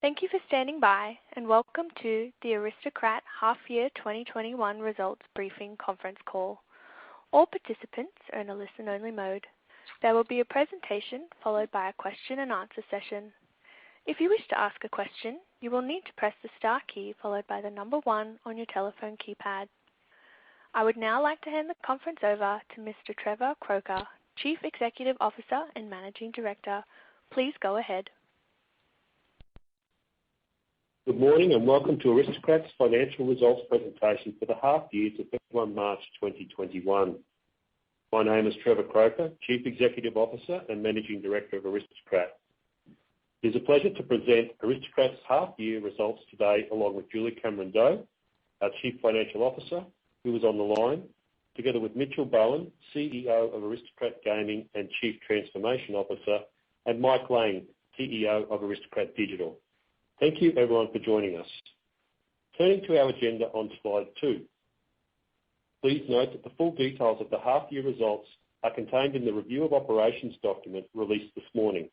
Thank you for standing by, and welcome to the Aristocrat Half-Year 2021 Results Briefing Conference Call. All participants are in a listen-only mode. There will be a presentation followed by a question-and-answer session. If you wish to ask a question, you will need to press the star key followed by the number 1 on your telephone keypad. I would now like to hand the conference over to Mr. Trevor Croker, Chief Executive Officer and Managing Director. Please go ahead. Good morning and welcome to Aristocrat's financial results presentation for the half year to 31 March 2021. My name is Trevor Croker, Chief Executive Officer and Managing Director of Aristocrat. It is a pleasure to present Aristocrat's half year results today along with Julie Cameron-Doe, our Chief Financial Officer, who is on the line, together with Mitchell Bowen, CEO of Aristocrat Gaming and Chief Transformation Officer, and Mike Lang, CEO of Aristocrat Digital. Thank you everyone for joining us. Turning to our agenda on slide 2. Please note that the full details of the half-year results are contained in the review of operations document released this morning.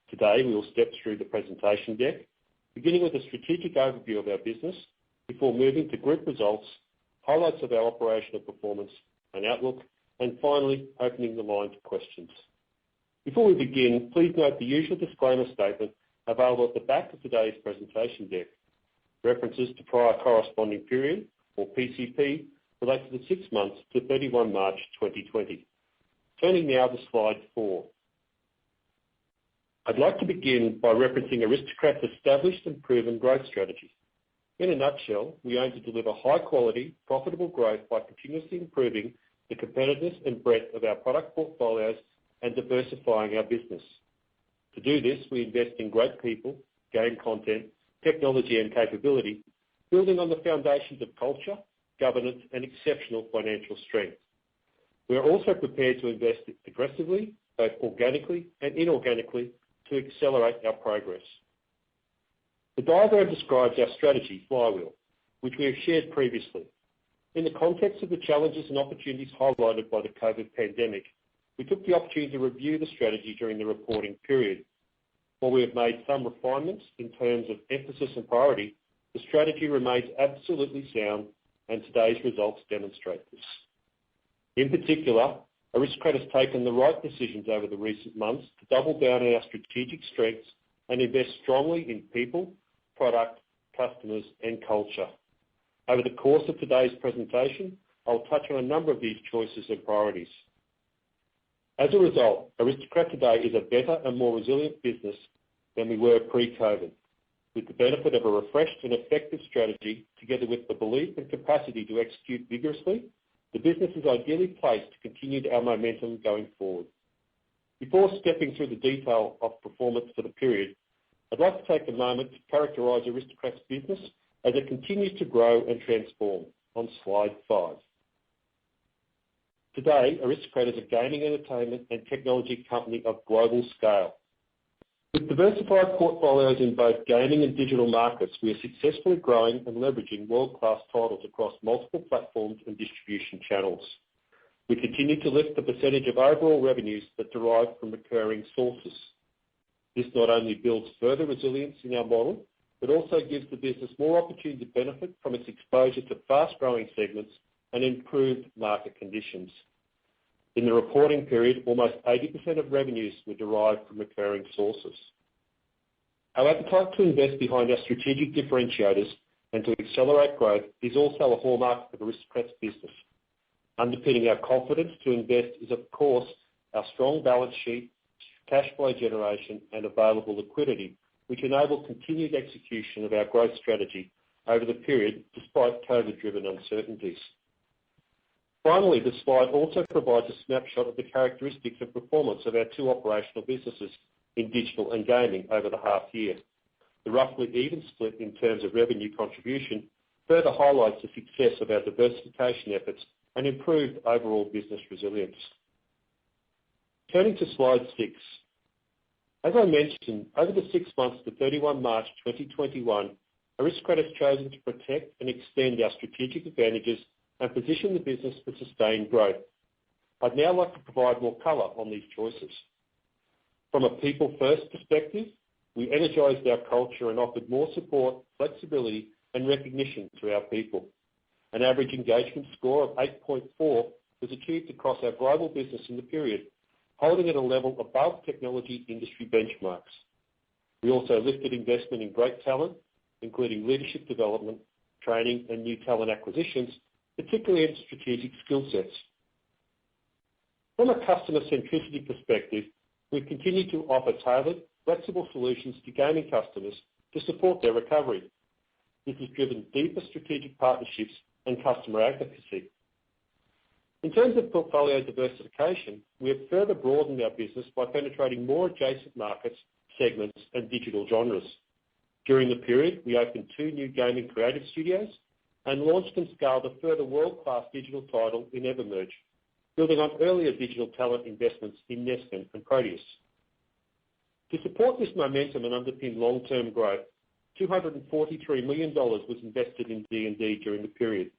Today we will step through the presentation deck, beginning with a strategic overview of our business before moving to group results, highlights of our operational performance and outlook, and finally opening the line to questions. Before we begin, please note the usual disclaimer statement available at the back of today's presentation deck. References to prior corresponding period, or PCP, relate to the 6 months to 31 March 2020. Turning now to slide 4. I'd like to begin by referencing Aristocrat's established and proven growth strategy. In a nutshell, we aim to deliver high quality, profitable growth by continuously improving the competitiveness and breadth of our product portfolios and diversifying our business. To do this, we invest in great people, game content, technology and capability, building on the foundations of culture, governance and exceptional financial strength. We are also prepared to invest aggressively, both organically and inorganically, to accelerate our progress. The diagram describes our strategy, Flywheel, which we have shared previously. In the context of the challenges and opportunities highlighted by the COVID pandemic, we took the opportunity to review the strategy during the reporting period. While we have made some refinements in terms of emphasis and priority, the strategy remains absolutely sound, and today's results demonstrate this. In particular, Aristocrat has taken the right decisions over the recent months to double down on our strategic strengths and invest strongly in people, product, customers and culture. Over the course of today's presentation, I'll touch on a number of these choices and priorities. As a result, Aristocrat today is a better and more resilient business than we were pre-COVID. With the benefit of a refreshed and effective strategy, together with the belief and capacity to execute vigorously, the business is ideally placed to continue our momentum going forward. Before stepping through the detail of performance for the period, I'd like to take a moment to characterise Aristocrat's business as it continues to grow and transform on slide 5. Today, Aristocrat is a gaming, entertainment and technology company of global scale. With diversified portfolios in both gaming and digital markets, we are successfully growing and leveraging world-class titles across multiple platforms and distribution channels. We continue to lift the percentage of overall revenues that derive from recurring sources. This not only builds further resilience in our model, but also gives the business more opportunity to benefit from its exposure to fast-growing segments and improved market conditions. In the reporting period, almost 80% of revenues were derived from recurring sources. Our appetite to invest behind our strategic differentiators and to accelerate growth is also a hallmark of Aristocrat's business. Underpinning our confidence to invest is, of course, our strong balance sheet, cash flow generation and available liquidity, which enable continued execution of our growth strategy over the period despite COVID-driven uncertainties. Finally, the slide also provides a snapshot of the characteristics and performance of our 2 operational businesses in digital and gaming over the half year. The roughly even split in terms of revenue contribution further highlights the success of our diversification efforts and improved overall business resilience. Turning to slide 6. As I mentioned, over the 6 months to 31 March 2021, Aristocrat has chosen to protect and extend our strategic advantages and position the business for sustained growth. I'd now like to provide more colour on these choices. From a people-first perspective, we energised our culture and offered more support, flexibility and recognition to our people. An average engagement score of 8.4 was achieved across our global business in the period, holding at a level above technology industry benchmarks. We also lifted investment in great talent, including leadership development, training and new talent acquisitions, particularly in strategic skill sets. From a customer centricity perspective, we've continued to offer tailored, flexible solutions to gaming customers to support their recovery. This has driven deeper strategic partnerships and customer advocacy. In terms of portfolio diversification, we have further broadened our business by penetrating more adjacent markets, segments and digital genres. During the period, we opened 2 new gaming creative studios and launched and scaled a further world-class digital title in Evermerge, building on earlier digital talent investments in Neskin and Proteus. To support this momentum and underpin long-term growth, $243 million was invested in D&D during the period.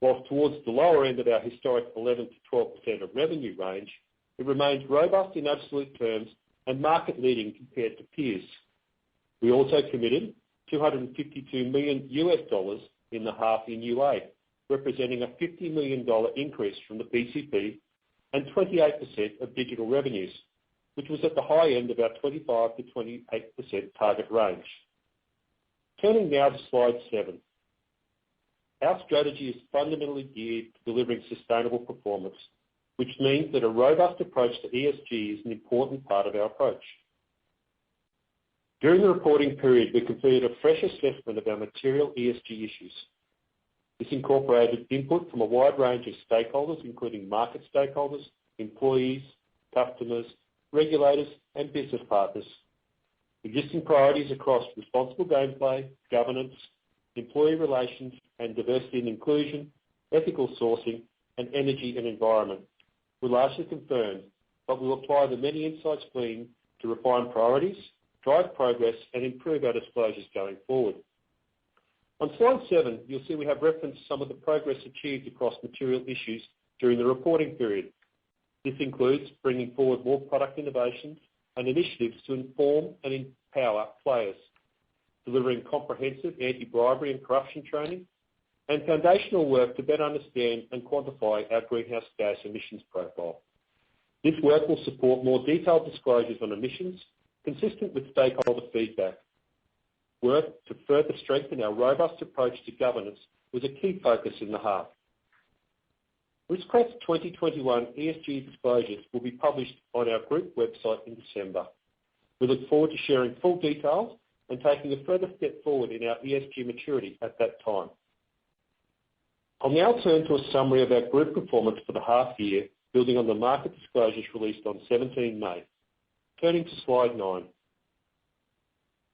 Whilst towards the lower end of our historic 11 to 12% of revenue range, it remains robust in absolute terms and market-leading compared to peers. We also committed $252 million in the half in UA, representing a $50 million increase from the PCP and 28% of digital revenues, which was at the high end of our 25 to 28% target range. Turning now to slide 7. Our strategy is fundamentally geared to delivering sustainable performance, which means that a robust approach to ESG is an important part of our approach. During the reporting period, we completed a fresh assessment of our material ESG issues. This incorporated input from a wide range of stakeholders, including market stakeholders, employees, customers, regulators and business partners. Existing priorities across responsible gameplay, governance, employee relations and diversity and inclusion, ethical sourcing and energy and environment were largely confirmed, but we'll apply the many insights gleaned to refine priorities, drive progress and improve our disclosures going forward. On slide 7, you'll see we have referenced some of the progress achieved across material issues during the reporting period. This includes bringing forward more product innovations and initiatives to inform and empower players, delivering comprehensive anti-bribery and corruption training, and foundational work to better understand and quantify our greenhouse gas emissions profile. This work will support more detailed disclosures on emissions consistent with stakeholder feedback. Work to further strengthen our robust approach to governance was a key focus in the half. Aristocrat's 2021 ESG disclosures will be published on our group website in December. We look forward to sharing full details and taking a further step forward in our ESG maturity at that time. I'll now turn to a summary of our group performance for the half year, building on the market disclosures released on 17 May. Turning to slide 9.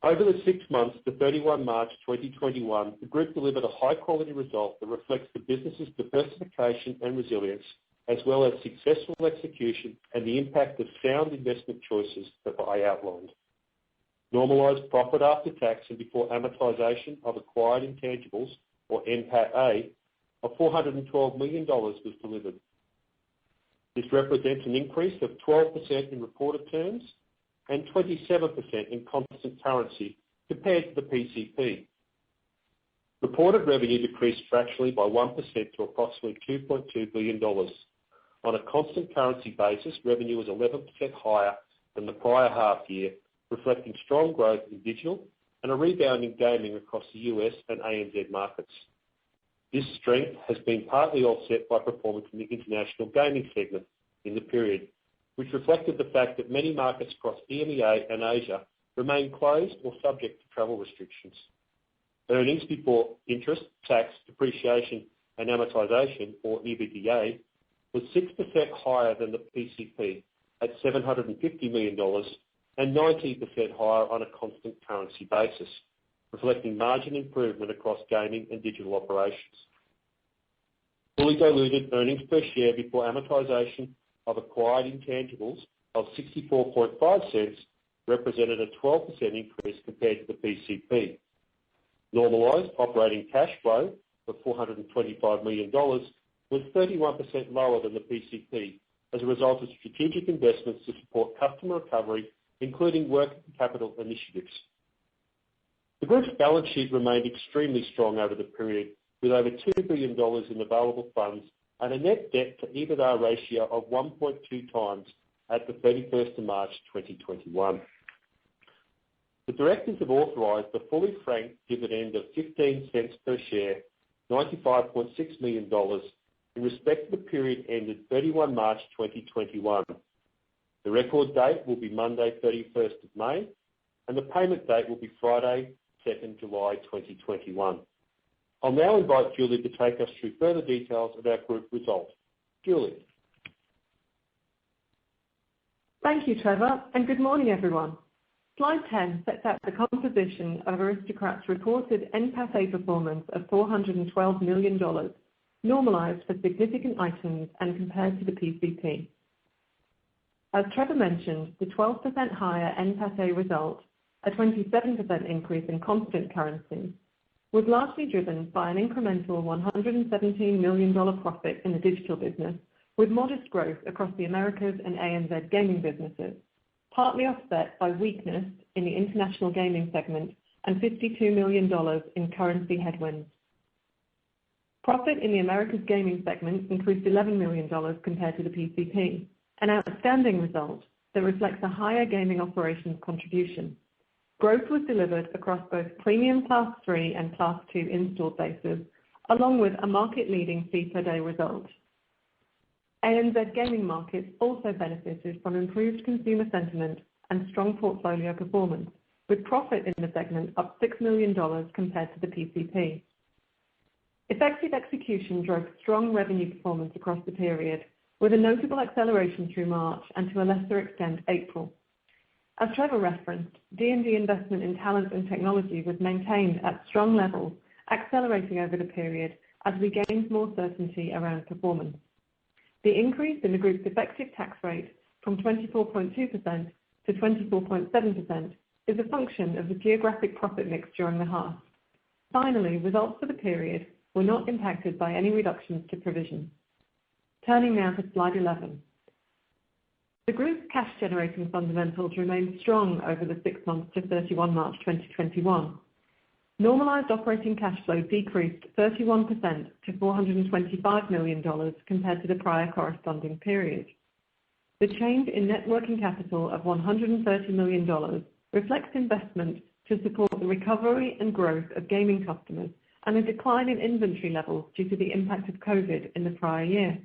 Over the 6 months to 31 March 2021, the group delivered a high-quality result that reflects the business's diversification and resilience, as well as successful execution and the impact of sound investment choices that I outlined. Normalised profit after tax and before amortisation of acquired intangibles, or NPAT-A, of $412 million was delivered. This represents an increase of 12% in reported terms and 27% in constant currency compared to the PCP. Reported revenue decreased fractionally by 1% to approximately $2.2 billion. On a constant currency basis, revenue was 11% higher than the prior half year, reflecting strong growth in digital and a rebound in gaming across the US and ANZ markets. This strength has been partly offset by performance in the international gaming segment in the period, which reflected the fact that many markets across EMEA and Asia remain closed or subject to travel restrictions. Earnings before interest, tax, depreciation and amortisation, or EBITDA, was 6% higher than the PCP at $750 million and 19% higher on a constant currency basis, reflecting margin improvement across gaming and digital operations. Fully diluted earnings per share before amortisation of acquired intangibles of 64.5 cents represented a 12% increase compared to the PCP. Normalised operating cash flow of $425 million was 31% lower than the PCP as a result of strategic investments to support customer recovery including working capital initiatives. The group's balance sheet remained extremely strong over the period, with over $2 billion in available funds and a net debt to EBITDA ratio of 1.2 times at the 31st of March 2021. The directors have authorised the fully franked dividend of 15 cents per share, $95.6 million, in respect of the period ended 31 March 2021. The record date will be Monday 31st of May, and the payment date will be Friday 2nd July 2021. I'll now invite Julie to take us through further details of our group results. Julie. Thank you, Trevor, and good morning, everyone. Slide 10 sets out the composition of Aristocrat's reported NPATA performance of $412 million, normalised for significant items and compared to the PCP. As Trevor mentioned, the 12% higher NPATA result, a 27% increase in constant currency, was largely driven by an incremental $117 million profit in the digital business, with modest growth across the Americas and ANZ gaming businesses, partly offset by weakness in the international gaming segment and $52 million in currency headwinds. Profit in the Americas gaming segment increased $11 million compared to the PCP, an outstanding result that reflects a higher gaming operations contribution. Growth was delivered across both premium Class 3 and Class 2 installed bases, along with a market-leading fee per day result. ANZ gaming markets also benefited from improved consumer sentiment and strong portfolio performance, with profit in the segment up $6 million compared to the PCP. Effective execution drove strong revenue performance across the period, with a notable acceleration through March and to a lesser extent April. As Trevor referenced, D&D investment in talent and technology was maintained at strong levels, accelerating over the period as we gained more certainty around performance. The increase in the group's effective tax rate from 24.2% to 24.7% is a function of the geographic profit mix during the half. Finally, results for the period were not impacted by any reductions to provision. Turning now to slide 11. The group's cash-generating fundamentals remained strong over the 6 months to 31 March 2021. Normalised operating cash flow decreased 31% to $425 million compared to the prior corresponding period. The change in net working capital of $130 million reflects investment to support the recovery and growth of gaming customers and a decline in inventory levels due to the impact of COVID in the prior year.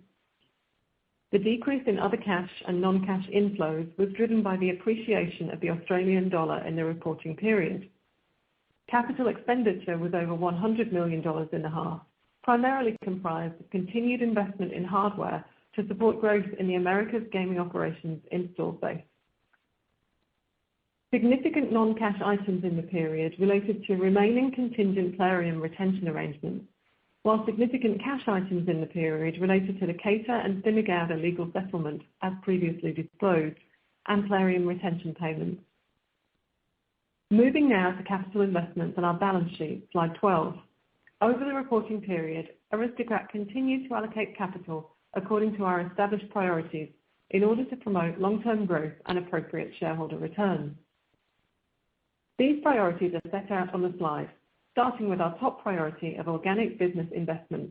The decrease in other cash and non-cash inflows was driven by the appreciation of the Australian dollar in the reporting period. Capital expenditure was over $100 million in the half, primarily comprised of continued investment in hardware to support growth in the Americas gaming operations installed base. Significant non-cash items in the period related to remaining contingent Plarium retention arrangements, while significant cash items in the period related to the Cater and Thinagouda legal settlement, as previously disclosed, and Plarium retention payments. Moving now to capital investments on our balance sheet, slide 12. Over the reporting period, Aristocrat continued to allocate capital according to our established priorities in order to promote long-term growth and appropriate shareholder returns. These priorities are set out on the slide, starting with our top priority of organic business investment.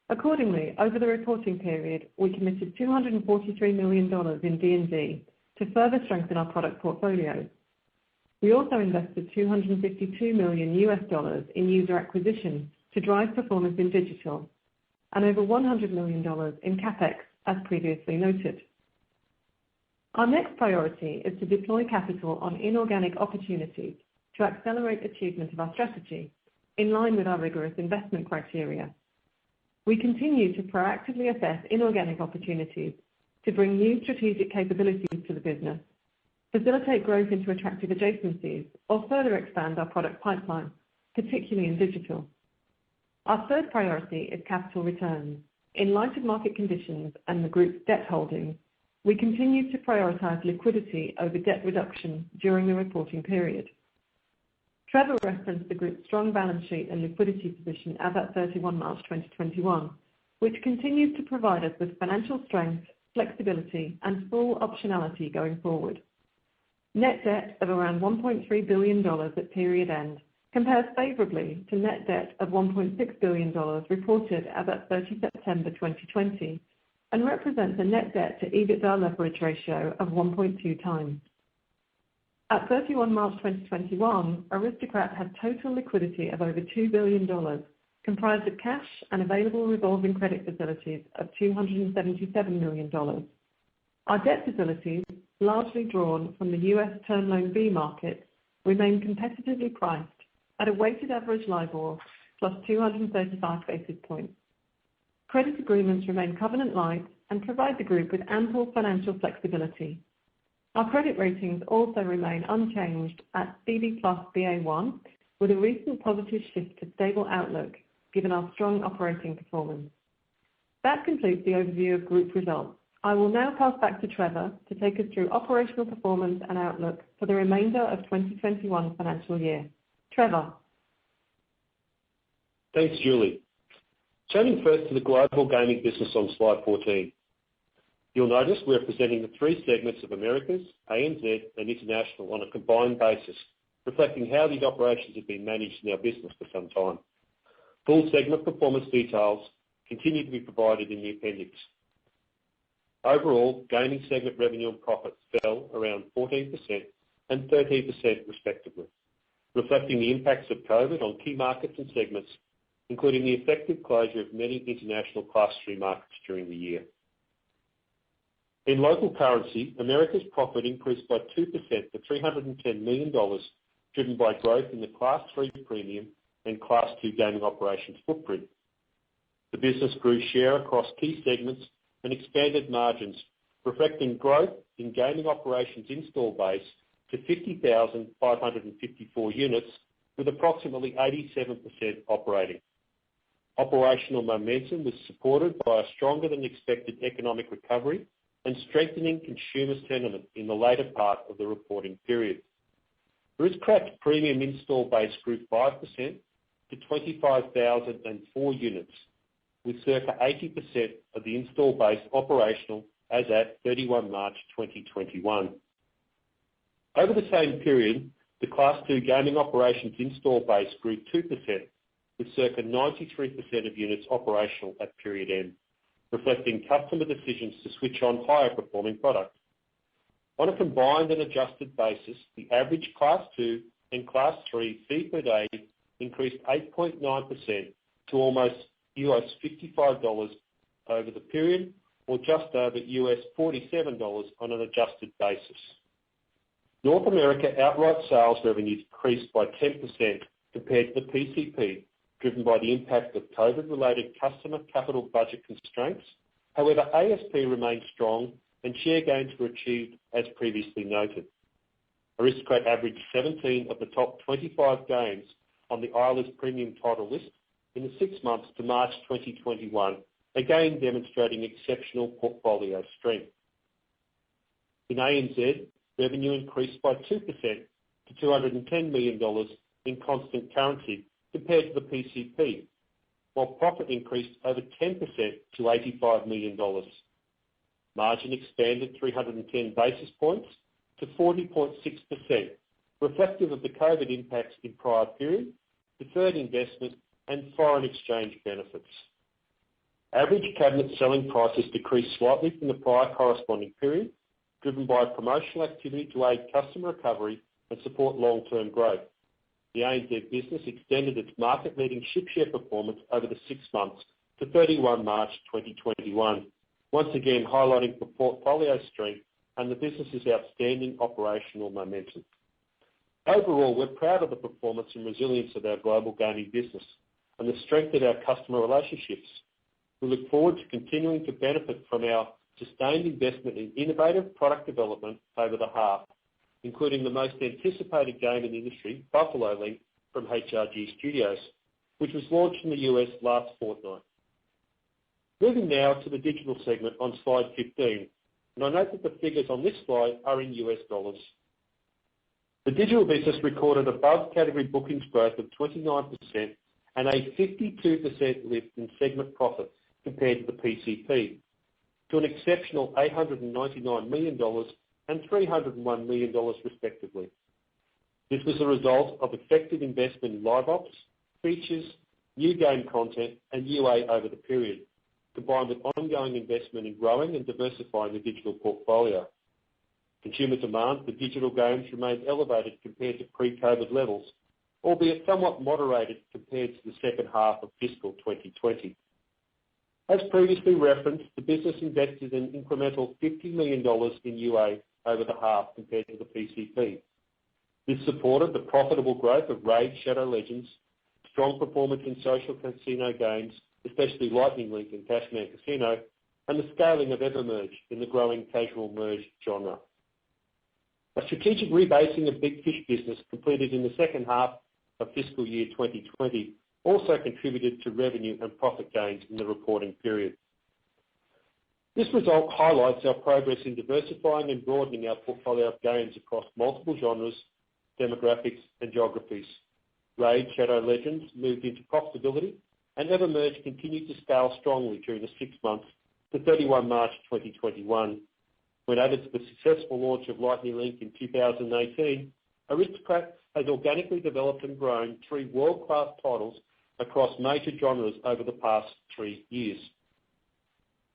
Accordingly, over the reporting period, we committed $243 million in D&D to further strengthen our product portfolio. We also invested $252 million in user acquisition to drive performance in digital, and over $100 million in CapEx, as previously noted. Our next priority is to deploy capital on inorganic opportunities to accelerate achievement of our strategy, in line with our rigorous investment criteria. We continue to proactively assess inorganic opportunities to bring new strategic capabilities to the business, facilitate growth into attractive adjacencies, or further expand our product pipeline, particularly in digital. Our third priority is capital returns. In light of market conditions and the group's debt holdings, we continue to prioritise liquidity over debt reduction during the reporting period. Trevor referenced the group's strong balance sheet and liquidity position as at 31 March 2021, which continues to provide us with financial strength, flexibility and full optionality going forward. Net debt of around $1.3 billion at period end compares favourably to net debt of $1.6 billion reported as at 30 September 2020 and represents a net debt to EBITDA leverage ratio of 1.2 times. At 31 March 2021, Aristocrat had total liquidity of over $2 billion, comprised of cash and available revolving credit facilities of $277 million. Our debt facilities, largely drawn from the US Term Loan B market, remain competitively priced at a weighted average LIBOR plus 235 basis points. Credit agreements remain covenant light and provide the group with ample financial flexibility. Our credit ratings also remain unchanged at BB+ BA1, with a recent positive shift to stable outlook given our strong operating performance. That completes the overview of group results. I will now pass back to Trevor to take us through operational performance and outlook for the remainder of 2021 financial year. Trevor. Thanks, Julie. Turning first to the global gaming business on slide 14. You'll notice we're presenting the three segments of Americas, ANZ and International on a combined basis, reflecting how these operations have been managed in our business for some time. Full segment performance details continue to be provided in the appendix. Overall, gaming segment revenue and profits fell around 14% and 13% respectively, reflecting the impacts of COVID on key markets and segments, including the effective closure of many international Class 3 markets during the year. In local currency, America's profit increased by 2% to $310 million, driven by growth in the Class 3 premium and Class 2 gaming operations footprint. The business grew share across key segments and expanded margins, reflecting growth in gaming operations install base to 50,554 units, with approximately 87% operating. Operational momentum was supported by a stronger than expected economic recovery and strengthening consumer sentiment in the later part of the reporting period. Aristocrat's premium install base grew 5% to 25,004 units, with circa 80% of the install base operational as at 31 March 2021. Over the same period, the Class 2 gaming operations install base grew 2%, with circa 93% of units operational at period end, reflecting customer decisions to switch on higher performing products. On a combined and adjusted basis, the average Class 2 and Class 3 fee per day increased 8.9% to almost $55 over the period, or just over $47 on an adjusted basis. North America outright sales revenue decreased by 10% compared to the PCP, driven by the impact of COVID-related customer capital budget constraints. However, ASP remained strong and share gains were achieved as previously noted. Aristocrat averaged 17 of the top 25 games on the Eilers premium title list in the 6 months to March 2021, again demonstrating exceptional portfolio strength. In ANZ, revenue increased by 2% to $210 million in constant currency compared to the PCP, while profit increased over 10% to $85 million. Margin expanded 310 basis points to 40.6%, reflective of the COVID impacts in prior period, deferred investment and foreign exchange benefits. Average cabinet selling prices decreased slightly from the prior corresponding period, driven by promotional activity to aid customer recovery and support long-term growth. The ANZ business extended its market-leading ship share performance over the 6 months to 31 March 2021, once again highlighting the portfolio strength and the business's outstanding operational momentum. Overall, we're proud of the performance and resilience of our global gaming business and the strength of our customer relationships. We look forward to continuing to benefit from our sustained investment in innovative product development over the half, including the most anticipated game in the industry, Buffalo Link from HRG Studios, which was launched in the US last fortnight. Moving now to the digital segment on slide 15, and I note that the figures on this slide are in US dollars. The digital business recorded above category bookings growth of 29% and a 52% lift in segment profit compared to the PCP, to an exceptional $899 million and $301 million respectively. This was a result of effective investment in live ops, features, new game content, and UA over the period, combined with ongoing investment in growing and diversifying the digital portfolio. Consumer demand for digital games remained elevated compared to pre-COVID levels, albeit somewhat moderated compared to the second half of fiscal 2020. As previously referenced, the business invested an incremental $50 million in UA over the half compared to the PCP. This supported the profitable growth of Raid: Shadow Legends, strong performance in social casino games, especially Lightning Link and Cashman Casino, and the scaling of EverMerge in the growing casual merge genre. A strategic rebasing of Big Fish business completed in the second half of fiscal year 2020 also contributed to revenue and profit gains in the reporting period. This result highlights our progress in diversifying and broadening our portfolio of games across multiple genres, demographics, and geographies. Raid: Shadow Legends moved into profitability, and EverMerge continued to scale strongly during the 6 months to 31 March 2021. When added to the successful launch of Lightning Link in 2018, Aristocrat has organically developed and grown 3 world-class titles across major genres over the past 3 years.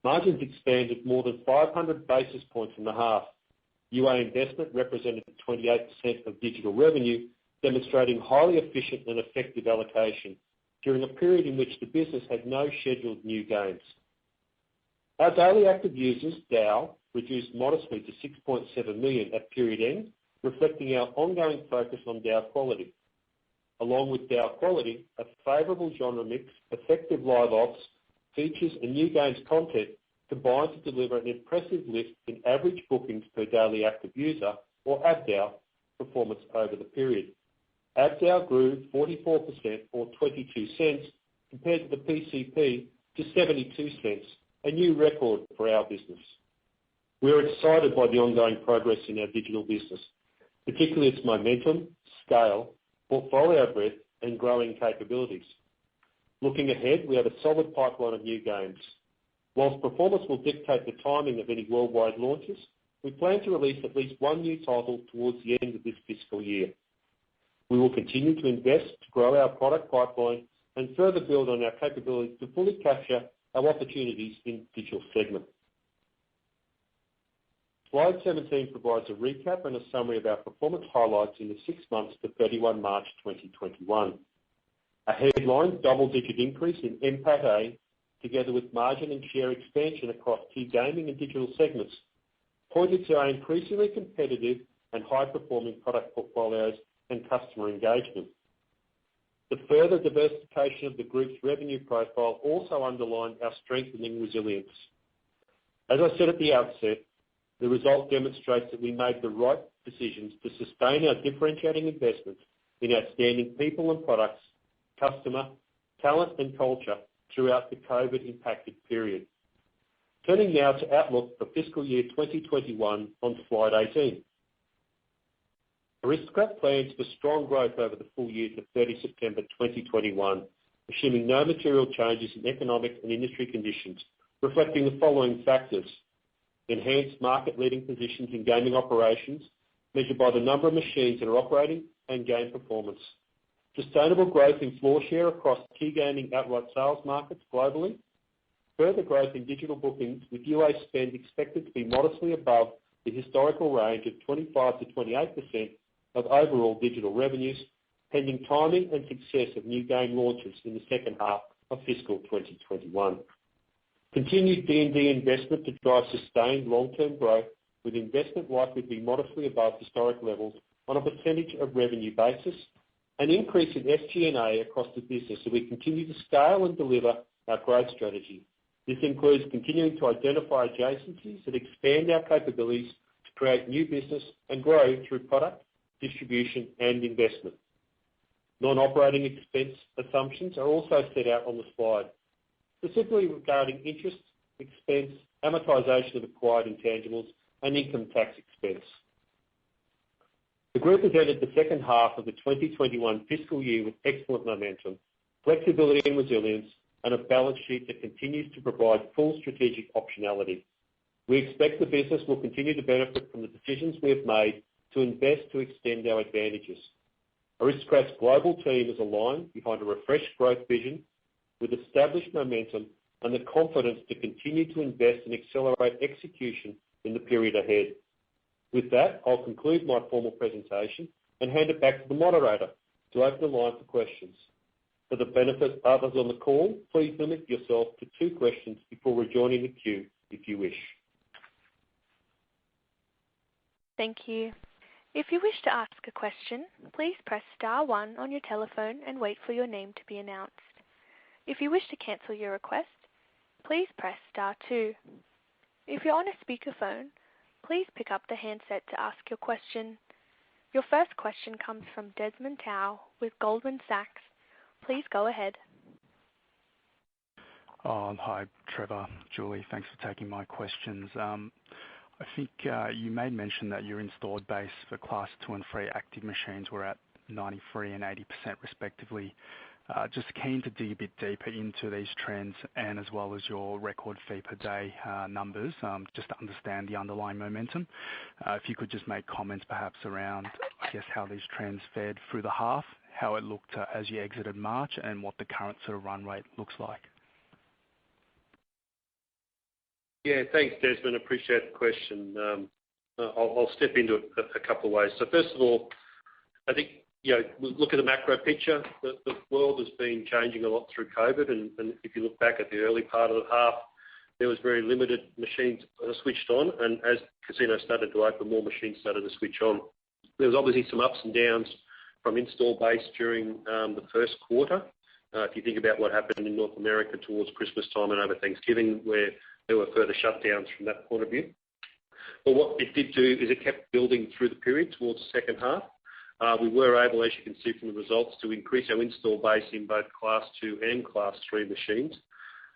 Margins expanded more than 500 basis points in the half. UA investment represented 28% of digital revenue, demonstrating highly efficient and effective allocation during a period in which the business had no scheduled new games. Our daily active users, DAU, reduced modestly to 6.7 million at period end, reflecting our ongoing focus on DAU quality. Along with DAU quality, a favourable genre mix, effective live ops, features and new games content combined to deliver an impressive lift in average bookings per daily active user, or ABDAU, performance over the period. ABDAU grew 44% or 22 cents compared to the PCP to 72 cents, a new record for our business. We are excited by the ongoing progress in our digital business, particularly its momentum, scale, portfolio breadth, and growing capabilities. Looking ahead, we have a solid pipeline of new games. Whilst performance will dictate the timing of any worldwide launches, we plan to release at least 1 new title towards the end of this fiscal year. We will continue to invest to grow our product pipeline and further build on our capabilities to fully capture our opportunities in the digital segment. Slide 17 provides a recap and a summary of our performance highlights in the 6 months to 31 March 2021. A headline double-digit increase in NPATA, together with margin and share expansion across key gaming and digital segments, pointed to our increasingly competitive and high-performing product portfolios and customer engagement. The further diversification of the group's revenue profile also underlined our strengthening resilience. As I said at the outset, the result demonstrates that we made the right decisions to sustain our differentiating investments in outstanding people and products, customer, talent and culture throughout the COVID-impacted period. Turning now to outlook for fiscal year 2021 on slide 18. Aristocrat plans for strong growth over the full year to 30 September 2021, assuming no material changes in economic and industry conditions, reflecting the following factors: enhanced market-leading positions in gaming operations, measured by the number of machines that are operating and game performance; sustainable growth in floor share across key gaming outright sales markets globally; further growth in digital bookings, with UA spend expected to be modestly above the historical range of 25 to 28% of overall digital revenues, pending timing and success of new game launches in the second half of fiscal 2021. Continued D&D investment to drive sustained long-term growth, with investment likely to be modestly above historic levels on a percentage of revenue basis. An increase in SG&A across the business as we continue to scale and deliver our growth strategy. This includes continuing to identify adjacencies that expand our capabilities to create new business and grow through product, distribution and investment. Non-operating expense assumptions are also set out on the slide, specifically regarding interest expense, amortization of acquired intangibles and income tax expense. The group has entered the second half of the 2021 fiscal year with excellent momentum, flexibility and resilience, and a balance sheet that continues to provide full strategic optionality. We expect the business will continue to benefit from the decisions we have made to invest to extend our advantages. Aristocrat's global team is aligned behind a refreshed growth vision with established momentum and the confidence to continue to invest and accelerate execution in the period ahead. With that, I'll conclude my formal presentation and hand it back to the moderator to open the line for questions. For the benefit of others on the call, please limit yourself to 2 questions before rejoining the queue if you wish. Thank you. If you wish to ask a question, please press star 1 on your telephone and wait for your name to be announced. If you wish to cancel your request, please press star 2. If you're on a speakerphone, please pick up the handset to ask your question. Your first question comes from Desmond Tao with Goldman Sachs. Please go ahead. Hi, Trevor, Julie. Thanks for taking my questions. I think you made mention that your installed base for Class 2 and 3 active machines were at 93 and 80% respectively. Just keen to dig a bit deeper into these trends and as well as your record fee per day numbers, just to understand the underlying momentum. If you could just make comments perhaps around, I guess, how these trends fared through the half, how it looked as you exited March, and what the current sort of run rate looks like. Yeah, thanks, Desmond. Appreciate the question. I'll step into it a couple of ways. So first of all, I think, we look at the macro picture. The world has been changing a lot through COVID, and if you look back at the early part of the half, there was very limited machines switched on, and as casinos started to open, more machines started to switch on. There was obviously some ups and downs from install base during the first quarter. If you think about what happened in North America towards Christmas time and over Thanksgiving, where there were further shutdowns from that point of view. But what it did do is it kept building through the period towards the second half. We were able, as you can see from the results, to increase our install base in both Class 2 and Class 3 machines,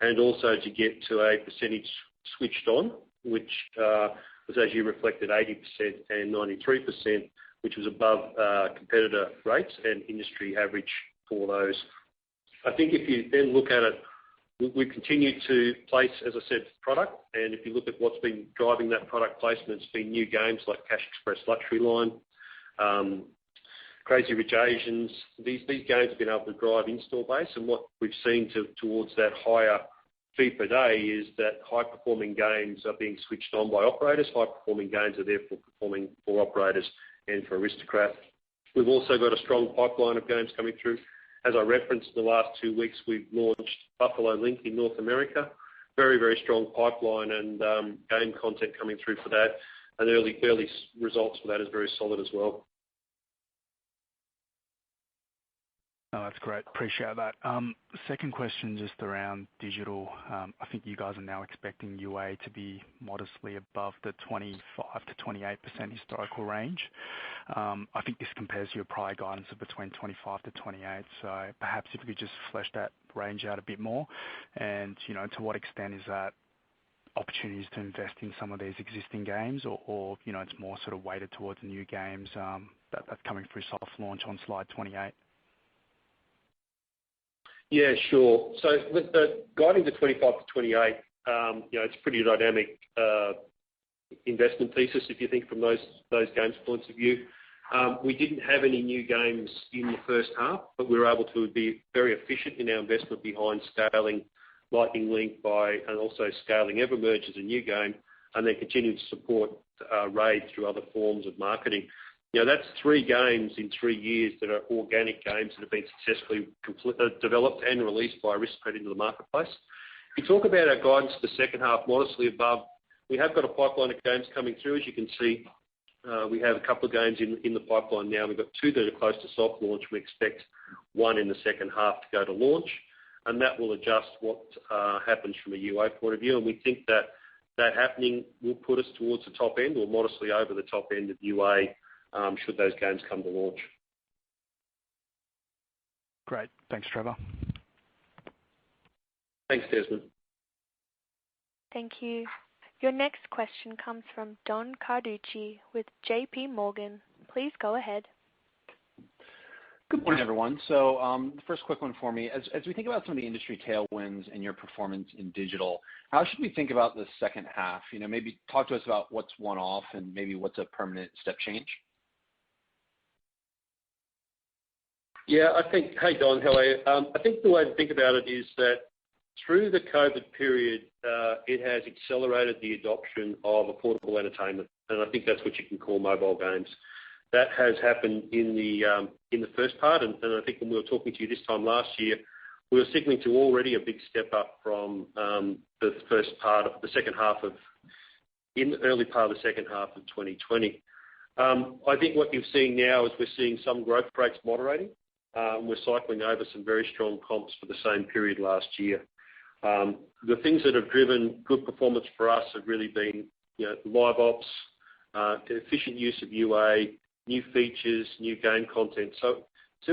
and also to get to a percentage switched on, which was, as you reflected, 80% and 93%, which was above competitor rates and industry average for those. I think if you then look at it, we continue to place, as I said, product, and if you look at what's been driving that product placement, it's been new games like Cash Express Luxury Line, Crazy Rich Asians. These games have been able to drive install base, and what we've seen towards that higher fee per day is that high-performing games are being switched on by operators. High-performing games are therefore performing for operators and for Aristocrat. We've also got a strong pipeline of games coming through. As I referenced, in the last 2 weeks, we've launched Buffalo Link in North America. Very, very strong pipeline and game content coming through for that. And early results for that is very solid as well. Oh, that's great. Appreciate that. Second question just around digital. I think you guys are now expecting UA to be modestly above the 25 to 28% historical range. I think this compares to your prior guidance of between 25 to 28. So perhaps if you could just flesh that range out a bit more, and to what extent is that opportunities to invest in some of these existing games, or it's more sort of weighted towards new games that's coming through soft launch on slide 28. Yeah, sure. So with the guiding to 25 to 28, it's a pretty dynamic investment thesis if you think from those games' points of view. We didn't have any new games in the first half, but we were able to be very efficient in our investment behind scaling Lightning Link and also scaling Evermerge as a new game, and then continuing to support Raid through other forms of marketing. That's 3 games in 3 years that are organic games that have been successfully developed and released by Aristocrat into the marketplace. If you talk about our guidance for the second half, modestly above, we have got a pipeline of games coming through. As you can see, we have a couple of games in the pipeline now. We've got 2 that are close to soft launch. We expect 1 in the second half to go to launch, and that will adjust what happens from a UA point of view. And we think that happening will put us towards the top end or modestly over the top end of UA should those games come to launch. Great. Thanks, Trevor. Thanks, Desmond. Thank you. Your next question comes from Don Carducci with JP Morgan. Please go ahead. Good morning, everyone. So the first quick one for me, as we think about some of the industry tailwinds and your performance in digital, how should we think about the second half? Maybe talk to us about what's one-off and maybe what's a permanent step change. Yeah, hey Don, how are you? I think the way to think about it is that through the COVID period, it has accelerated the adoption of affordable entertainment, and I think that's what you can call mobile games. That has happened in the first part, and I think when we were talking to you this time last year, we were signaling to already a big step up from the early part of the second half of 2020. I think what you're seeing now is we're seeing some growth rates moderating. We're cycling over some very strong comps for the same period last year. The things that have driven good performance for us have really been, live ops, efficient use of UA, new features, new game content. So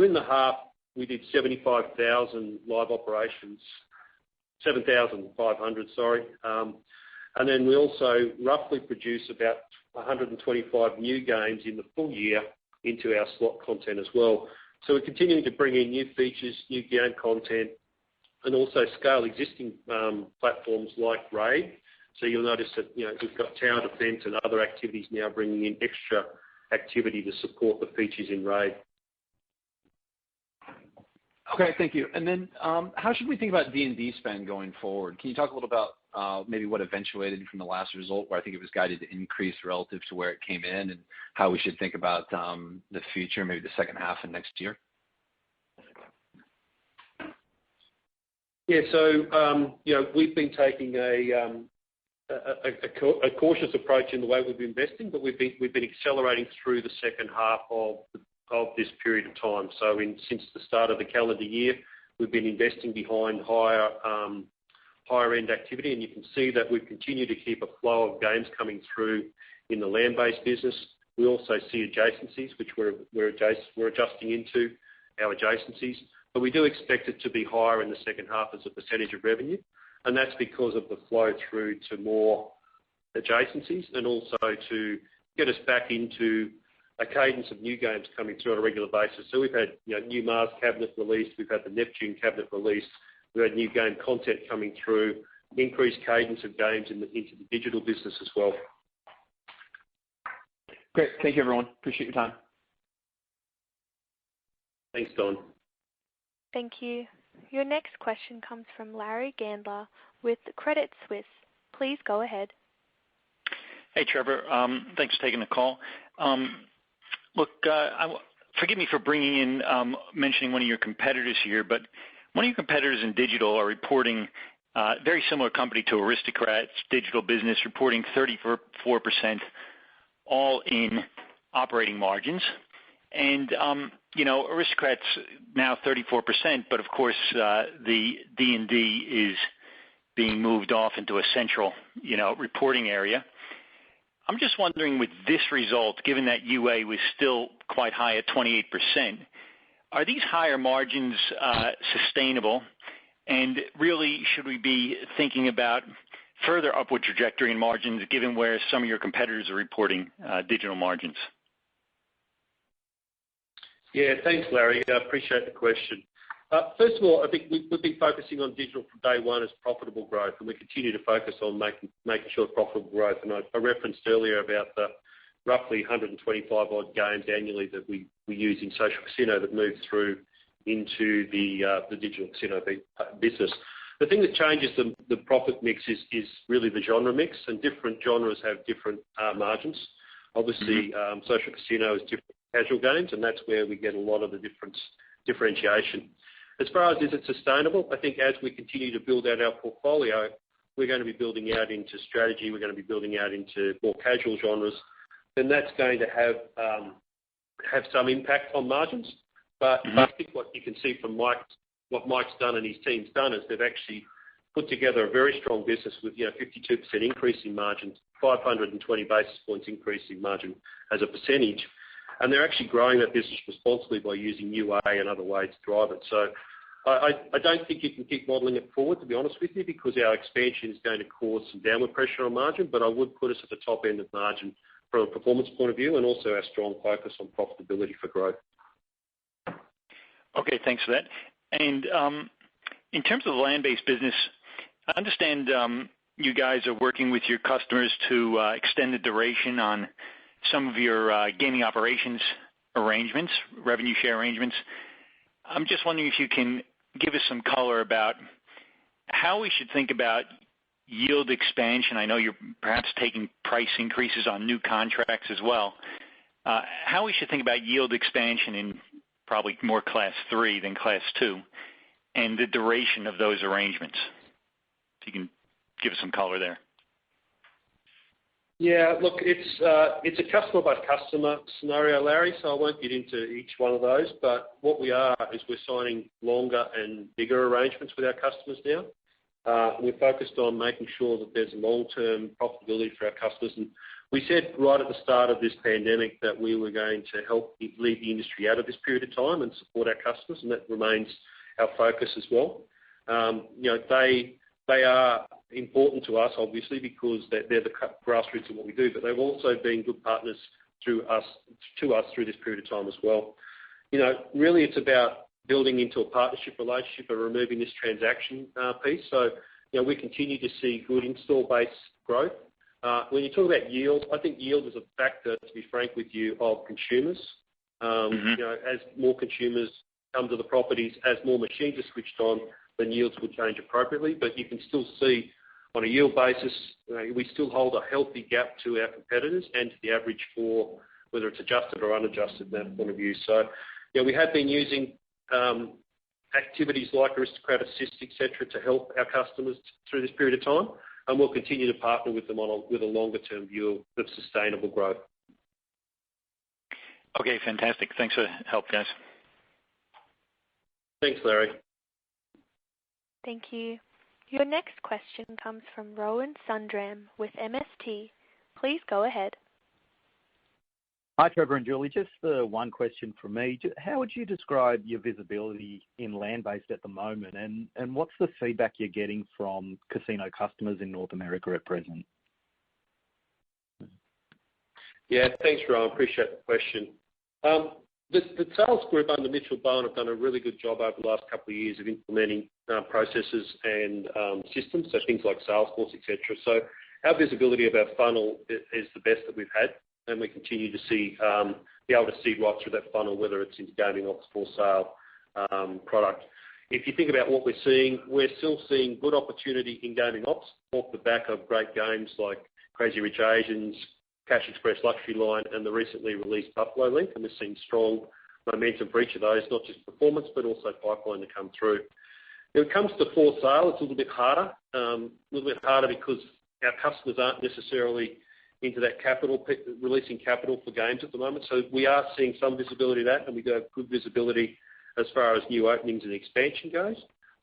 in the half, we did 75,000 live operations, 7,500, sorry. And then we also roughly produce about 125 new games in the full year into our slot content as well. So we're continuing to bring in new features, new game content, and also scale existing platforms like Raid. So you'll notice that we've got tower defence and other activities now bringing in extra activity to support the features in Raid. Okay, thank you. And then how should we think about D&D spend going forward? Can you talk a little about maybe what eventuated from the last result, where I think it was guided to increase relative to where it came in, and how we should think about the future, maybe the second half of next year? Yeah, so we've been taking a cautious approach in the way we've been investing, but we've been accelerating through the second half of this period of time. So since the start of the calendar year, we've been investing behind higher end activity, and you can see that we've continued to keep a flow of games coming through in the land-based business. We also see adjacencies, which we're adjusting into our adjacencies, but we do expect it to be higher in the second half as a percentage of revenue, and that's because of the flow through to more adjacencies and also to get us back into a cadence of new games coming through on a regular basis. So we've had new Mars cabinet released, we've had the Neptune cabinet released, we've had new game content coming through, increased cadence of games into the digital business as well. Great. Thank you, everyone. Appreciate your time. Thanks, Don. Thank you. Your next question comes from Larry Gandler with Credit Suisse. Please go ahead. Hey, Trevor. Thanks for taking the call. Look, forgive me for bringing in, mentioning one of your competitors here, but one of your competitors in digital are reporting very similar company to Aristocrat's digital business, reporting 34% all-in operating margins. And, Aristocrat's now 34%, but of course, the D&D is being moved off into a central, reporting area. I'm just wondering, with this result, given that UA was still quite high at 28%, are these higher margins sustainable? And really, should we be thinking about further upward trajectory in margins, given where some of your competitors are reporting digital margins? Yeah, thanks, Larry. I appreciate the question. First of all, I think we've been focusing on digital from day one as profitable growth, and we continue to focus on making sure profitable growth. And I referenced earlier about the roughly 125 odd games annually that we use in social casino that move through into the digital casino business. The thing that changes the profit mix is really the genre mix, and different genres have different margins. Obviously, social casino is different from casual games, and that's where we get a lot of the differentiation. As far as is it sustainable, I think as we continue to build out our portfolio, we're going to be building out into strategy, we're going to be building out into more casual genres, then that's going to have some impact on margins. But I think what you can see from what Mike's done and his team's done is they've actually put together a very strong business with 52% increase in margins, 520 basis points increase in margin as a percentage. And they're actually growing that business responsibly by using UA and other ways to drive it. So I don't think you can keep modelling it forward, to be honest with you, because our expansion is going to cause some downward pressure on margin, but I would put us at the top end of margin from a performance point of view, and also our strong focus on profitability for growth. Okay, thanks for that. And in terms of the land-based business, I understand you guys are working with your customers to extend the duration on some of your gaming operations arrangements, revenue share arrangements. I'm just wondering if you can give us some color about how we should think about yield expansion. I know you're perhaps taking price increases on new contracts as well. How we should think about yield expansion in probably more Class 3 than Class 2, and the duration of those arrangements. If you can give us some color there. Yeah, look, it's a customer by customer scenario, Larry, so I won't get into each one of those, but what we are is we're signing longer and bigger arrangements with our customers now. We're focused on making sure that there's long-term profitability for our customers, and we said right at the start of this pandemic that we were going to help lead the industry out of this period of time and support our customers, and that remains our focus as well. They are important to us, obviously, because they're the grassroots of what we do, but they've also been good partners to us through this period of time as well. Really it's about building into a partnership relationship and removing this transaction piece. So, we continue to see good install base growth. When you talk about yield, I think yield is a factor, to be frank with you, of consumers. As more consumers come to the properties, as more machines are switched on, then yields will change appropriately. But you can still see on a yield basis, we still hold a healthy gap to our competitors and to the average for whether it's adjusted or unadjusted from that point of view. So, we have been using activities like Aristocrat Assist, etc., to help our customers through this period of time, and we'll continue to partner with them with a longer-term view of sustainable growth. Okay, fantastic. Thanks for the help, guys. Thanks, Larry. Thank you. Your next question comes from Rowan Sundram with MST. Please go ahead. Hi, Trevor and Julie. Just one question from me. How would you describe your visibility in land-based at the moment, and what's the feedback you're getting from casino customers in North America at present? Yeah, thanks, Rowan. Appreciate the question. The sales group under Mitchell Bowen have done a really good job over the last couple of years of implementing processes and systems, so things like Salesforce, etc. So our visibility of our funnel is the best that we've had, and we continue to be able to see right through that funnel, whether it's into gaming ops, for sale product. If you think about what we're seeing, we're still seeing good opportunity in gaming ops off the back of great games like Crazy Rich Asians, Cash Express Luxury Line, and the recently released Buffalo Link, and we're seeing strong momentum for each of those, not just performance, but also pipeline to come through. When it comes to for sale, it's a little bit harder because our customers aren't necessarily into that releasing capital for games at the moment. So we are seeing some visibility of that, and we do have good visibility as far as new openings and expansion goes.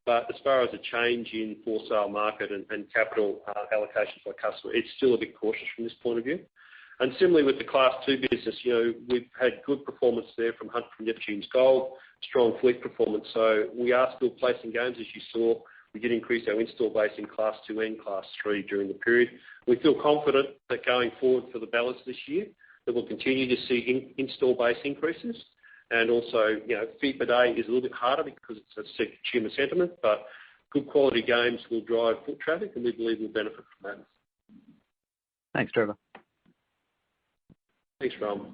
But as far as a change in for sale market and capital allocations by customer, it's still a bit cautious from this point of view. And similarly with the Class 2 business, we've had good performance there from Hunt for Neptune's Gold, strong fleet performance. So we are still placing games, as you saw. We did increase our install base in Class 2 and Class 3 during the period. We feel confident that going forward for the balance this year, that we'll continue to see install base increases. And also, fee per day is a little bit harder because it's a consumer sentiment, but good quality games will drive foot traffic, and we believe we'll benefit from that. Thanks, Trevor. Thanks, Ron.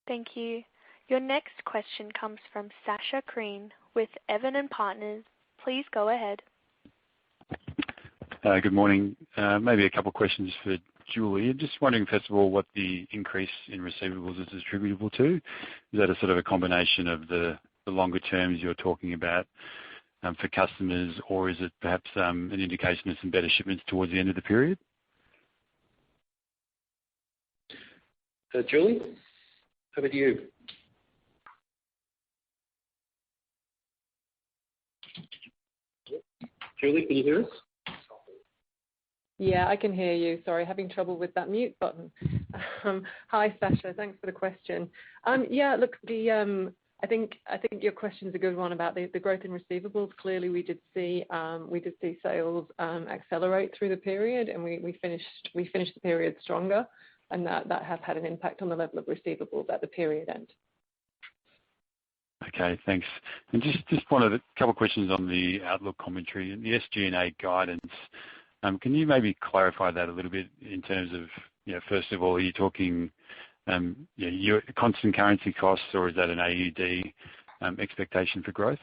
Thank you. Your next question comes from Sasha Crean with Evan & Partners. Please go ahead. Good morning. Maybe a couple of questions for Julie. Just wondering, first of all, what the increase in receivables is attributable to. Is that a sort of a combination of the longer terms you're talking about for customers, or is it perhaps an indication of some better shipments towards the end of the period? Julie, over to you. Julie, can you hear us? Yeah, I can hear you. Sorry, having trouble with that mute button. Hi, Sasha. Thanks for the question. Yeah, look, I think your question's a good one about the growth in receivables. Clearly, we did see sales accelerate through the period, and we finished the period stronger, and that has had an impact on the level of receivables at the period end. Okay, thanks. And just one of the couple of questions on the outlook commentary and the SG&A guidance. Can you maybe clarify that a little bit in terms of, first of all, are you talking your constant currency costs, or is that an AUD expectation for growth?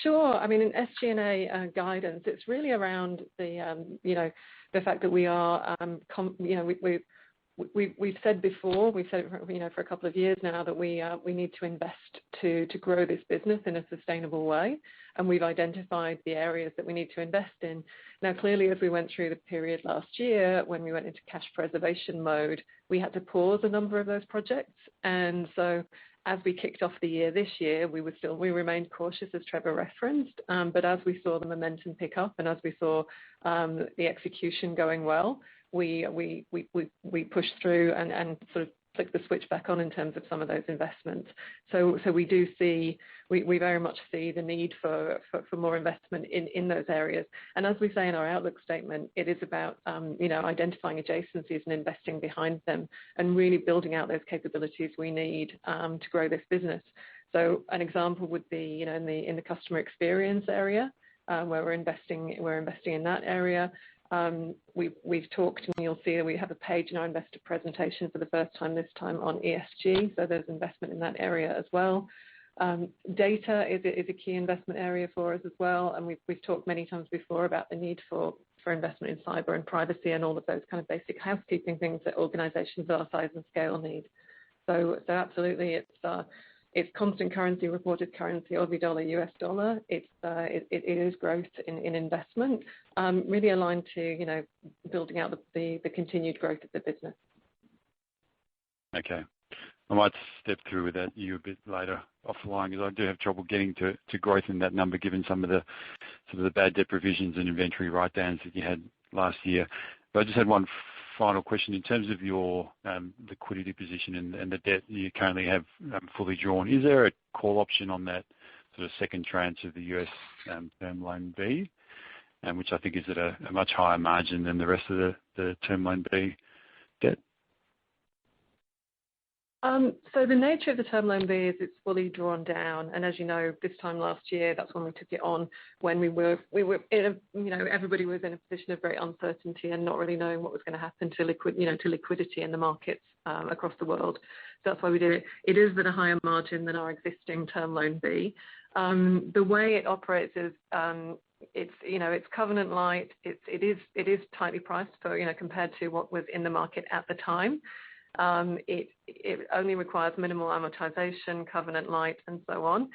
Sure. I mean, in SG&A guidance, it's really around the fact that we are, we've said before, we've said it for a couple of years now that we need to invest to grow this business in a sustainable way, and we've identified the areas that we need to invest in. Now, clearly, as we went through the period last year when we went into cash preservation mode, we had to pause a number of those projects, and so as we kicked off the year this year, we remained cautious, as Trevor referenced, but as we saw the momentum pick up and as we saw the execution going well, we pushed through and sort of flicked the switch back on in terms of some of those investments. So we very much see the need for more investment in those areas. And as we say in our outlook statement, it is about identifying adjacencies and investing behind them and really building out those capabilities we need to grow this business. So an example would be in the customer experience area where we're investing in that area. We've talked, and you'll see that we have a page in our investor presentation for the first time this time on ESG, so there's investment in that area as well. Data is a key investment area for us as well, and we've talked many times before about the need for investment in cyber and privacy and all of those kind of basic housekeeping things that organisations of our size and scale need. So absolutely, it's constant currency, reported currency, Aussie dollar, US dollar. It is growth in investment, really aligned to building out the continued growth of the business. Okay, I might step through with that you a bit later off the line because I do have trouble getting to growth in that number given some of the sort of the bad debt provisions and inventory write-downs that you had last year. But I just had one final question. In terms of your liquidity position and the debt you currently have fully drawn, is there a call option on that sort of second tranche of the US term loan B, which I think is at a much higher margin than the rest of the term loan B debt? So the nature of the term loan B is it's fully drawn down, and as you know, this time last year, that's when we took it on when we were in everybody was in a position of great uncertainty and not really knowing what was going to happen to liquidity in the markets across the world. So that's why we did it. It is at a higher margin than our existing term loan B. The way it operates is it's covenant light. It is tightly priced for compared to what was in the market at the time. It only requires minimal amortization, covenant light, and so on.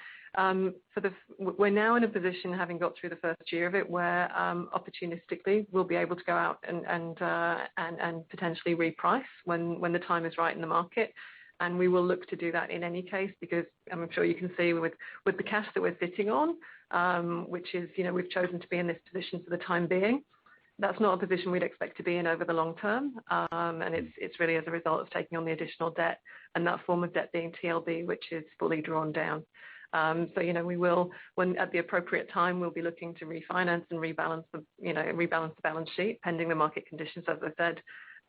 We're now in a position, having got through the first year of it, where opportunistically we'll be able to go out and potentially reprice when the time is right in the market. And we will look to do that in any case because I'm sure you can see with the cash that we're sitting on, which is we've chosen to be in this position for the time being. That's not a position we'd expect to be in over the long term, and it's really as a result of taking on the additional debt and that form of debt being TLB, which is fully drawn down. So we will, when at the appropriate time, we'll be looking to refinance and rebalance the balance sheet pending the market conditions, as I said,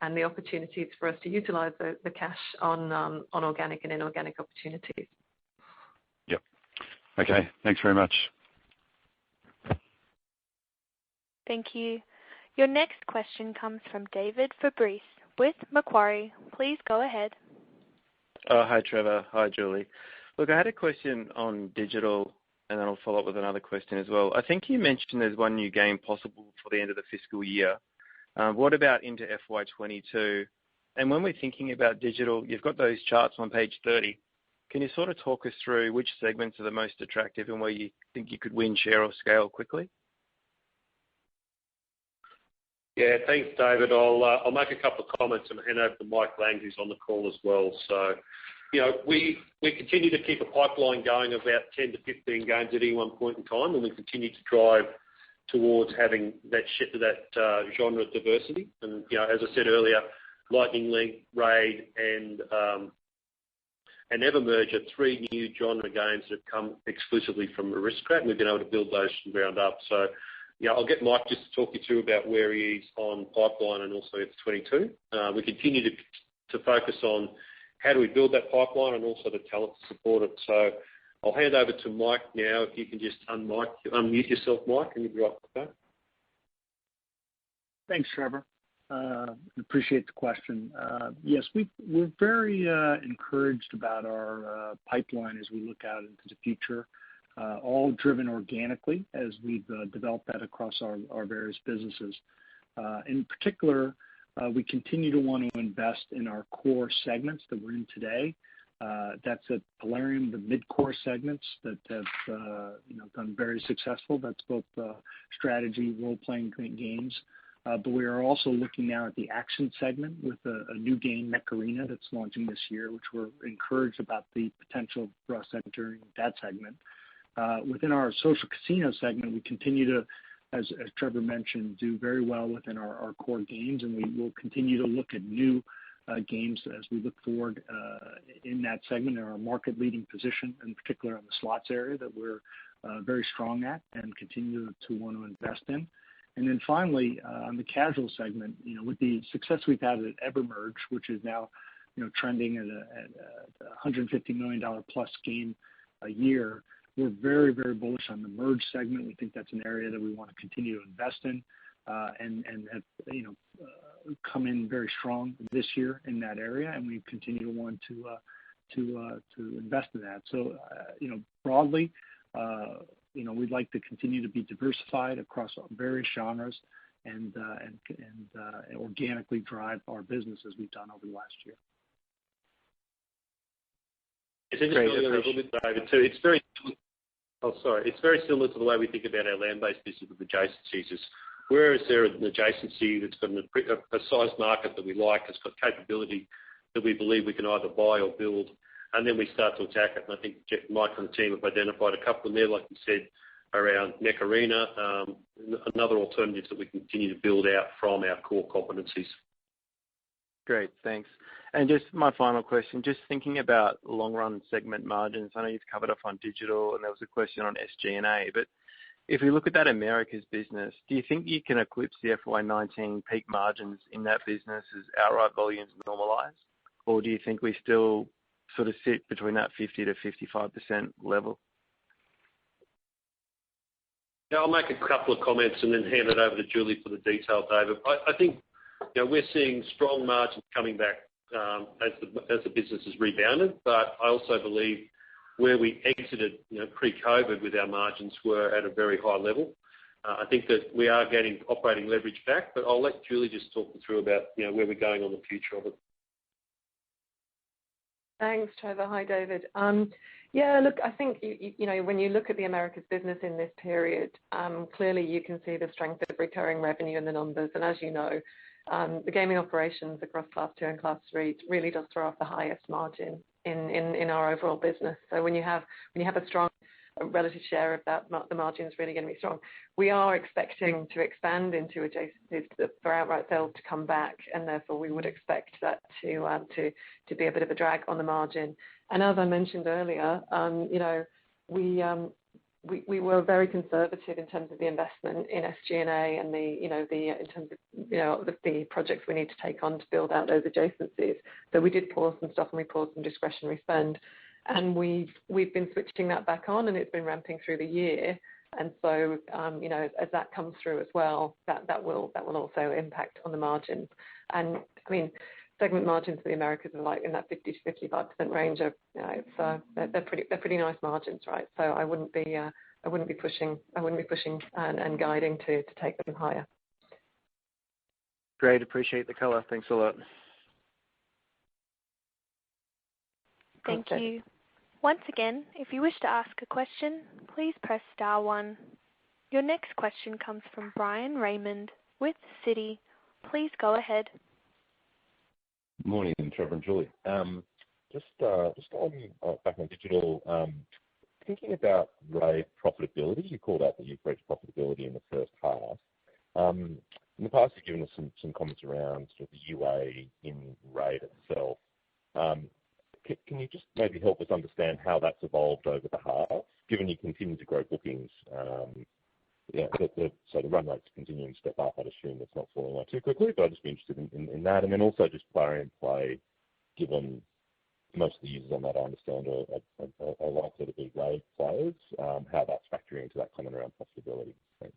and the opportunities for us to utilise the cash on organic and inorganic opportunities. Yep. Okay. Thanks very much. Thank you. Your next question comes from David Fabrice with Macquarie. Please go ahead. Hi, Trevor. Hi, Julie. Look, I had a question on digital, and then I'll follow up with another question as well. I think you mentioned there's one new game possible for the end of the fiscal year. What about into FY22? And when we're thinking about digital, you've got those charts on page 30. Can you sort of talk us through which segments are the most attractive and where you think you could win share or scale quickly? Yeah, thanks, David. I'll make a couple of comments and hand over to Mike Lang, who's on the call as well. So, we continue to keep a pipeline going of about 10 to 15 games at any one point in time, and we continue to drive towards having that genre diversity. And as I said earlier, Lightning Link, Raid, and Evermerge are three new genre games that have come exclusively from Aristocrat, and we've been able to build those from the ground up. So, I'll get Mike just to talk you through about where he is on pipeline and also F22. We continue to focus on how do we build that pipeline, and also the talent to support it. So I'll hand over to Mike now. If you can just unmute yourself, Mike, and you'll be right with that. Thanks, Trevor. Appreciate the question. Yes, we're very encouraged about our pipeline as we look out into the future, all driven organically as we've developed that across our various businesses. In particular, we continue to want to invest in our core segments that we're in today. That's at Polarium, the mid-core segments that have done very successful. That's both strategy, role-playing games. But we are also looking now at the action segment with a new game, Mech Arena, that's launching this year, which we're encouraged about the potential for us entering that segment. Within our social casino segment, we continue to, as Trevor mentioned, do very well within our core games, and we will continue to look at new games as we look forward in that segment, in our market-leading position, in particular on the slots area that we're very strong at and continue to want to invest in. And then finally, on the casual segment, with the success we've had at EverMerge, which is now trending at a $150 million plus game a year, we're very, very bullish on the Merge segment. We think that's an area that we want to continue to invest in, and have come in very strong this year in that area, and we continue to want to invest in that. So, broadly, we'd like to continue to be diversified across various genres and organically drive our business as we've done over the last year. It's interesting a little bit, David, too. It's very similar to the way we think about our land-based business with adjacencies. Whereas there an adjacency that's got a size market that we like, has got capability that we believe we can either buy or build, and then we start to attack it. And I think Mike and the team have identified a couple of them there, like you said, around Mech Arena, another alternative that we continue to build out from our core competencies. Great, thanks. And just my final question, just thinking about long-run segment margins, I know you've covered off on digital, and there was a question on SG&A, but if we look at that Americas business, do you think you can eclipse the FY19 peak margins in that business as outright volumes normalize? Or do you think we still sort of sit between that 50 to 55% level? Yeah, I'll make a couple of comments and then hand it over to Julie for the detail, David. I think we're seeing strong margins coming back as the business has rebounded, but I also believe where we exited pre-COVID with our margins were at a very high level. I think that we are getting operating leverage back, but I'll let Julie just talk you through about where we're going on the future of it. Thanks, Trevor. Hi, David. Yeah, look, I think, when you look at the Americas business in this period, clearly you can see the strength of recurring revenue in the numbers. And as you know, the gaming operations across Class 2 and Class 3 really does throw off the highest margin in our overall business. So when you have a strong relative share of that, the margin is really going to be strong. We are expecting to expand into adjacencies for outright sales to come back, and therefore we would expect that to be a bit of a drag on the margin. And as I mentioned earlier, we were very conservative in terms of the investment in SG&A and in terms of the projects we need to take on to build out those adjacencies. So we did pause some stuff and we paused some discretionary spend, and we've been switching that back on, and it's been ramping through the year. And so as that comes through as well, that will also impact on the margins. And I mean, segment margins for the Americas are like in that 50 to 55% range. They're pretty nice margins, right? So I wouldn't be pushing and guiding to take them higher. Great, appreciate the colour. Thanks a lot. Thank you. Once again, if you wish to ask a question, please press star one. Your next question comes from Brian Raymond with Citi. Please go ahead. Morning, Trevor and Julie. Just on back on digital, thinking about RAID profitability, you called out that you've reached profitability in the first half. In the past, you've given us some comments around sort of the UA in RAID itself. Can you just maybe help us understand how that's evolved over the half, given you continue to grow bookings? So the run rate's continuing to step up. I'd assume it's not falling away too quickly, but I'd just be interested in that. And then also just Polarium Play, given most of the users on that, I understand, are likely to be RAID players. How that's factoring into that comment around profitability. Thanks.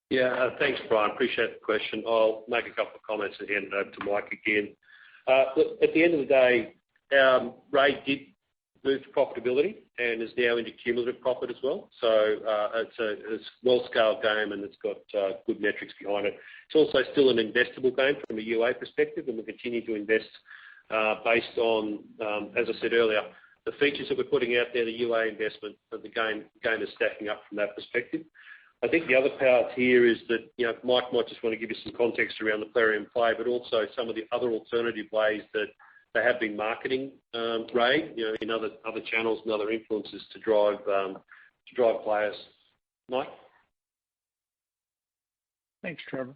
Yeah, thanks, Brian. Appreciate the question. I'll make a couple of comments and hand it over to Mike again. Look, at the end of the day, RAID did move to profitability and is now into cumulative profit as well. So it's a well-scaled game and it's got good metrics behind it. It's also still an investable game from a UA perspective, and we'll continue to invest based on, as I said earlier, the features that we're putting out there, the UA investment, that the game is stacking up from that perspective. I think the other part here is that, Mike might just want to give you some context around the player in play, but also some of the other alternative ways that they have been marketing RAID, in other channels and other influences to drive players. Mike? Thanks, Trevor.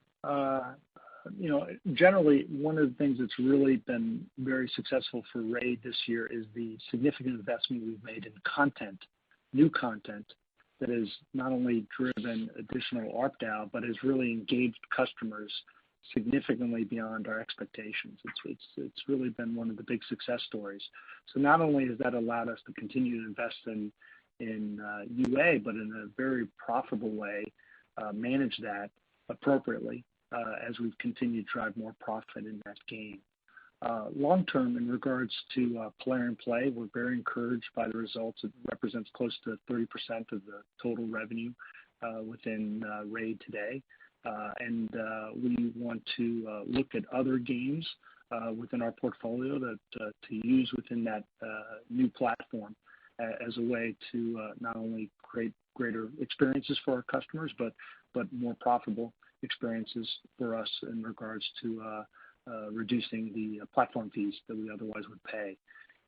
Generally, one of the things that's really been very successful for RAID this year is the significant investment we've made in content, new content, that has not only driven additional ARPDAU, but has really engaged customers significantly beyond our expectations. It's really been one of the big success stories. So not only has that allowed us to continue to invest in UA, but in a very profitable way, manage that appropriately as we've continued to drive more profit in that game. Long term, in regards to player and play, we're very encouraged by the results. It represents close to 30% of the total revenue within RAID today. And we want to look at other games within our portfolio to use within that new platform as a way to not only create greater experiences for our customers, but more profitable experiences for us in regards to reducing the platform fees that we otherwise would pay.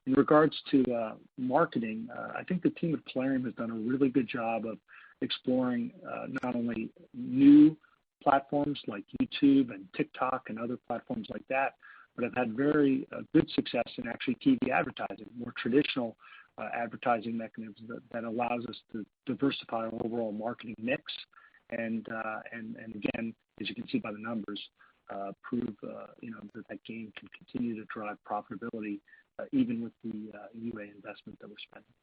In regards to marketing, I think the team at Plarium has done a really good job of exploring not only new platforms like YouTube and TikTok and other platforms like that, but have had very good success in actually TV advertising, more traditional advertising mechanisms that allows us to diversify our overall marketing mix and again, as you can see by the numbers, prove that game can continue to drive profitability even with the UA investment that we're spending.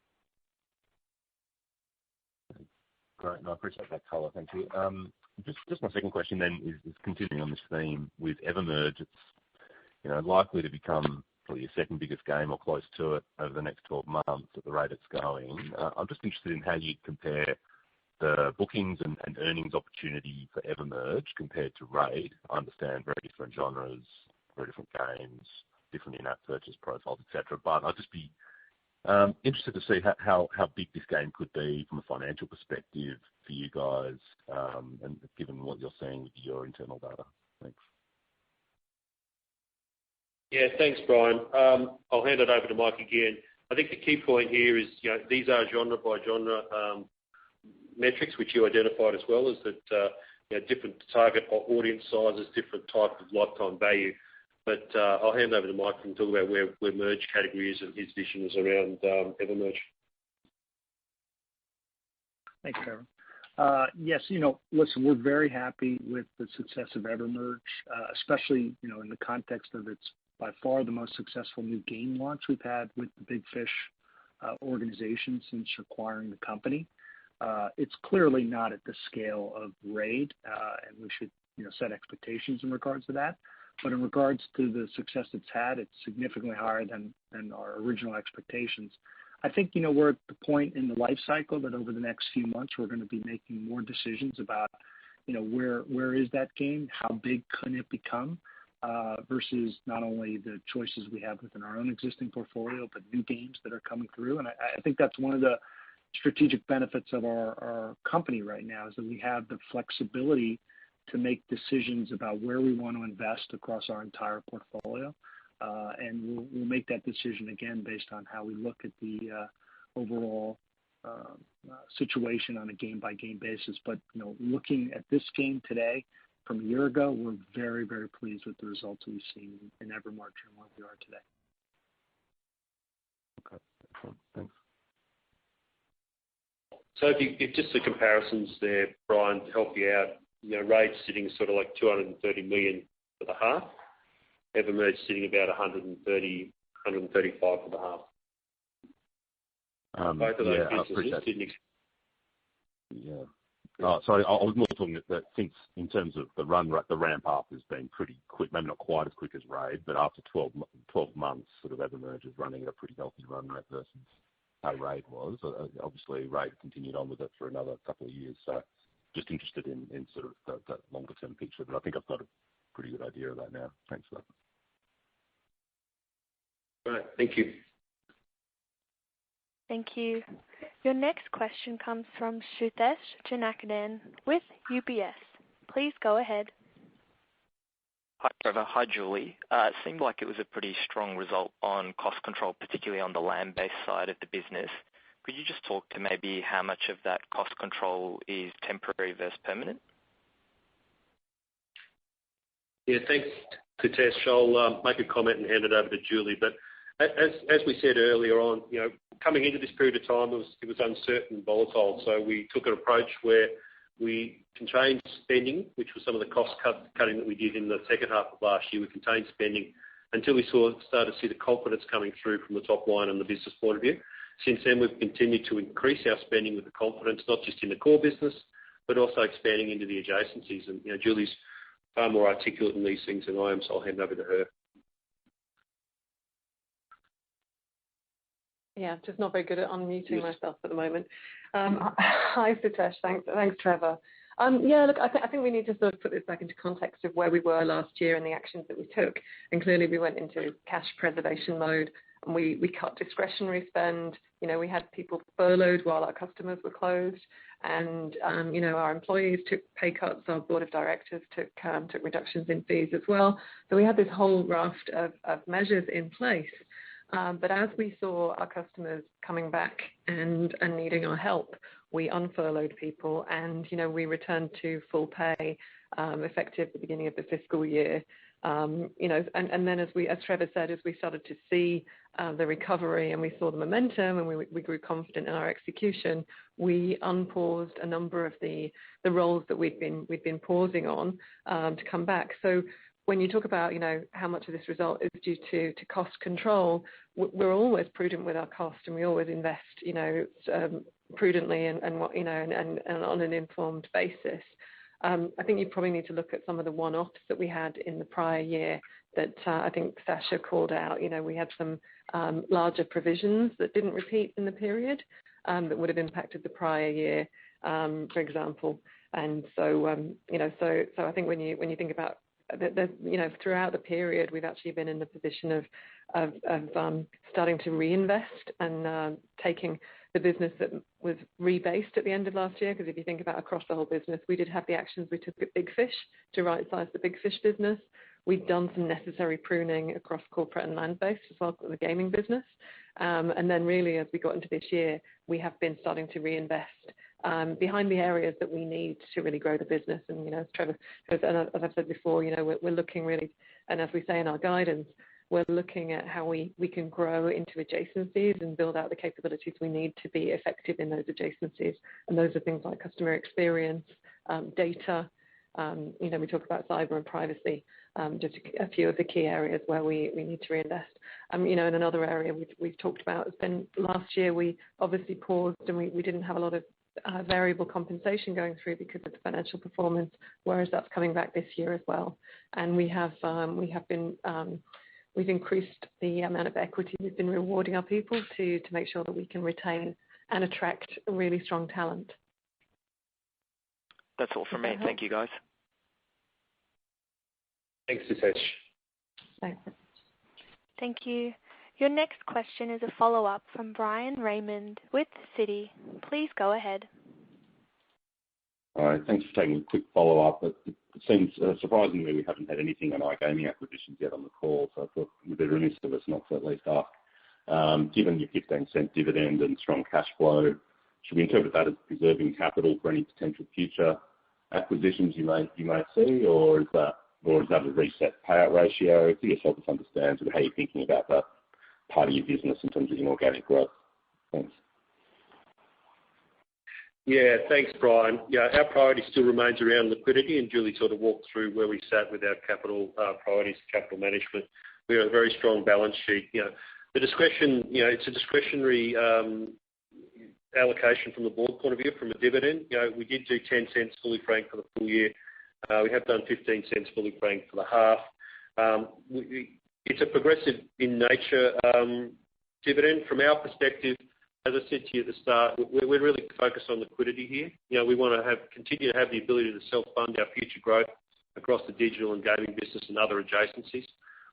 Great. No, I appreciate that color. Thank you. Just my second question then is continuing on this theme with EverMerge. It's likely to become probably your second biggest game or close to it over the next 12 months at the rate it's going. I'm just interested in how you'd compare the bookings and earnings opportunity for EverMerge compared to RAID. I understand very different genres, very different games, different in-app purchase profiles, etc. But I'd just be interested to see how big this game could be from a financial perspective for you guys, and given what you're seeing with your internal data. Thanks. Yeah, thanks, Brian. I'll hand it over to Mike again. I think the key point here is, these are genre by genre metrics, which you identified as well, is that different target audience sizes, different type of lifetime value. But I'll hand over to Mike and talk about where Merge category is and his vision is around EverMerge. Thanks, Trevor. Yes, listen, we're very happy with the success of EverMerge, especially, in the context of its by far the most successful new game launch we've had with the Big Fish organization since acquiring the company. It's clearly not at the scale of RAID, and we should, set expectations in regards to that. But in regards to the success it's had, it's significantly higher than our original expectations. I think, we're at the point in the life cycle that over the next few months we're going to be making more decisions about, where is that game, how big can it become, versus not only the choices we have within our own existing portfolio, but new games that are coming through. And I think that's one of the strategic benefits of our company right now, is that we have the flexibility to make decisions about where we want to invest across our entire portfolio. And we'll make that decision again based on how we look at the overall situation on a game-by-game basis. But, looking at this game today from a year ago, we're very, very pleased with the results we've seen in EverMerge and where we are today. Okay. Excellent. Thanks. So if just the comparisons there, Brian, to help you out, RAID's sitting sort of like $230 million for the half. EverMerge sitting about 130, 135 for the half. Both of those businesses didn't. Yeah. Oh, sorry, I was more talking that since in terms of the ramp up has been pretty quick, maybe not quite as quick as RAID, but after 12 months, sort of EverMerge is running at a pretty healthy run rate versus how RAID was. Obviously, RAID continued on with it for another couple of years, so just interested in sort of that longer term picture, but I think I've got a pretty good idea of that now. Thanks for that. Right, thank you. Thank you. Your next question comes from Suthesh Janakdan with UBS. Please go ahead. Hi, Trevor. Hi, Julie. It seemed like it was a pretty strong result on cost control, particularly on the land-based side of the business. Could you just talk to maybe how much of that cost control is temporary versus permanent? Yeah, thanks, Suthesh. I'll make a comment and hand it over to Julie. But as we said earlier on, coming into this period of time, it was uncertain and volatile. So we took an approach where we contained spending, which was some of the cost cutting that we did in the second half of last year. We contained spending until we started to see the confidence coming through from the top line and the business point of view. Since then, we've continued to increase our spending with the confidence, not just in the core business, but also expanding into the adjacencies. And Julie's far more articulate in these things than I am, so I'll hand over to her. Yeah, just not very good at unmuting myself at the moment. Hi, Suthesh. Thanks, Trevor. Look, I think we need to sort of put this back into context of where we were last year and the actions that we took. And clearly, we went into cash preservation mode, and we cut discretionary spend. We had people furloughed while our customers were closed, and our employees took pay cuts. Our board of directors took reductions in fees as well. So we had this whole raft of measures in place. But as we saw our customers coming back and needing our help, we unfurloughed people and, we returned to full pay effective at the beginning of the fiscal year. And then as Trevor said, as we started to see the recovery and we saw the momentum and we grew confident in our execution, we unpaused a number of the roles that we'd been pausing on to come back. So when you talk about, how much of this result is due to cost control, we're always prudent with our cost, and we always invest, prudently and on an informed basis. I think you probably need to look at some of the one-offs that we had in the prior year that I think Sasha called out. We had some larger provisions that didn't repeat in the period that would have impacted the prior year, for example. And so, I think when you think about throughout the period, we've actually been in the position of starting to reinvest and taking the business that was rebased at the end of last year. Because if you think about across the whole business, we did have the actions we took at Big Fish to right-size the Big Fish business. We've done some necessary pruning across corporate and land-based as well as the gaming business. And then really, as we got into this year, we have been starting to reinvest behind the areas that we need to really grow the business. And, as Trevor, as I've said before, we're looking really, and as we say in our guidance, we're looking at how we can grow into adjacencies and build out the capabilities we need to be effective in those adjacencies. And those are things like customer experience, data. We talk about cyber and privacy, just a few of the key areas where we need to reinvest. In another area we've talked about has been last year we obviously paused and we didn't have a lot of variable compensation going through because of the financial performance, whereas that's coming back this year as well. And we've increased the amount of equity we've been rewarding our people to make sure that we can retain and attract really strong talent. That's all from me. Thank you, guys. Thanks, Suthesh. Thanks. Thank you. Your next question is a follow-up from Brian Raymond with Citi. Please go ahead. All right. Thanks for taking a quick follow-up. It seems surprisingly we haven't had anything on iGaming acquisitions yet on the call, so I thought it would be remiss of us not to at least ask. Given your 15-cent dividend and strong cash flow, should we interpret that as preserving capital for any potential future acquisitions you may see, or is that a reset payout ratio? Can you just help us understand sort of how you're thinking about that part of your business in terms of inorganic growth? Thanks. Yeah, thanks, Brian. Yeah, our priority still remains around liquidity, and Julie sort of walked through where we sat with our capital priorities, capital management. We have a very strong balance sheet. The discretion, it's a discretionary allocation from the board point of view, from a dividend. We did do 10 cents fully franked for the full year. We have done 15 cents fully franked for the half. It's a progressive in nature dividend. From our perspective, as I said to you at the start, we're really focused on liquidity here. We want to continue to have the ability to self-fund our future growth across the digital and gaming business and other adjacencies.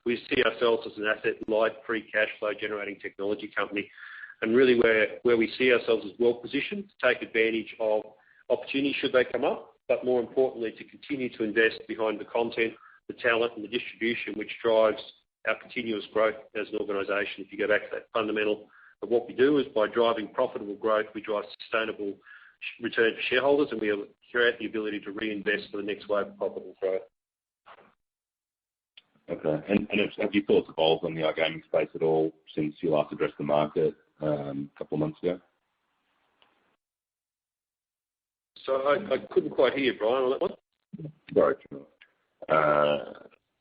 We see ourselves as an asset-light, free cash flow generating technology company, and really where we see ourselves as well positioned to take advantage of opportunities should they come up, but more importantly, to continue to invest behind the content, the talent and the distribution which drives our continuous growth as an organisation. If you go back to that fundamental of what we do is by driving profitable growth, we drive sustainable return for shareholders, and we create the ability to reinvest for the next wave of profitable growth. Okay. And have your thoughts evolved on the iGaming space at all since you last addressed the market a couple of months ago? So I couldn't quite hear you, Brian, on that one. Sorry.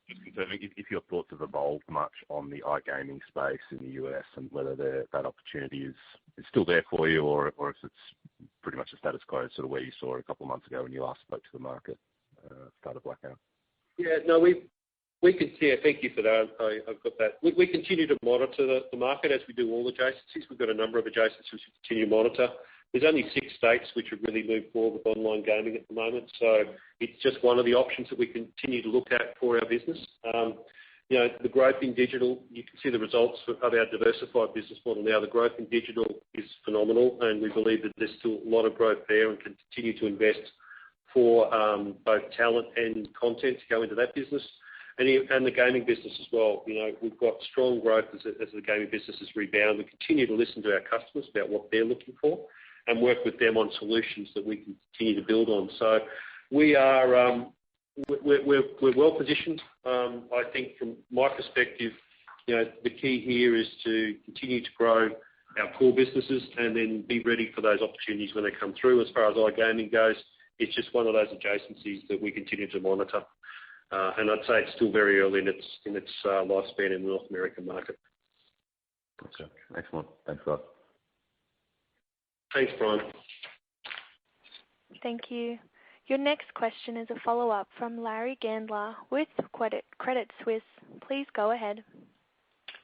Just confirming if your thoughts have evolved much on the iGaming space in the US and whether that opportunity is still there for you, or if it's pretty much a status quo, sort of where you saw it a couple of months ago when you last spoke to the market, started blackout. Yeah, no, we can see. Thank you for that. I've got that. We continue to monitor the market as we do all adjacencies. We've got a number of adjacencies we continue to monitor. There's only 6 states which have really moved forward with online gaming at the moment, so it's just one of the options that we continue to look at for our business. The growth in digital, you can see the results of our diversified business model now. The growth in digital is phenomenal, and we believe that there's still a lot of growth there and can continue to invest for both talent and content to go into that business. And the gaming business as well. We've got strong growth as the gaming business has rebounded. We continue to listen to our customers about what they're looking for and work with them on solutions that we can continue to build on. So we're well positioned. I think from my perspective, the key here is to continue to grow our core businesses and then be ready for those opportunities when they come through. As far as iGaming goes, it's just one of those adjacencies that we continue to monitor. And I'd say it's still very early in its lifespan in the North American market. Okay. Excellent. Thanks, Rob. Thanks, Brian. Thank you. Your next question is a follow-up from Larry Gandler with Credit Suisse. Please go ahead.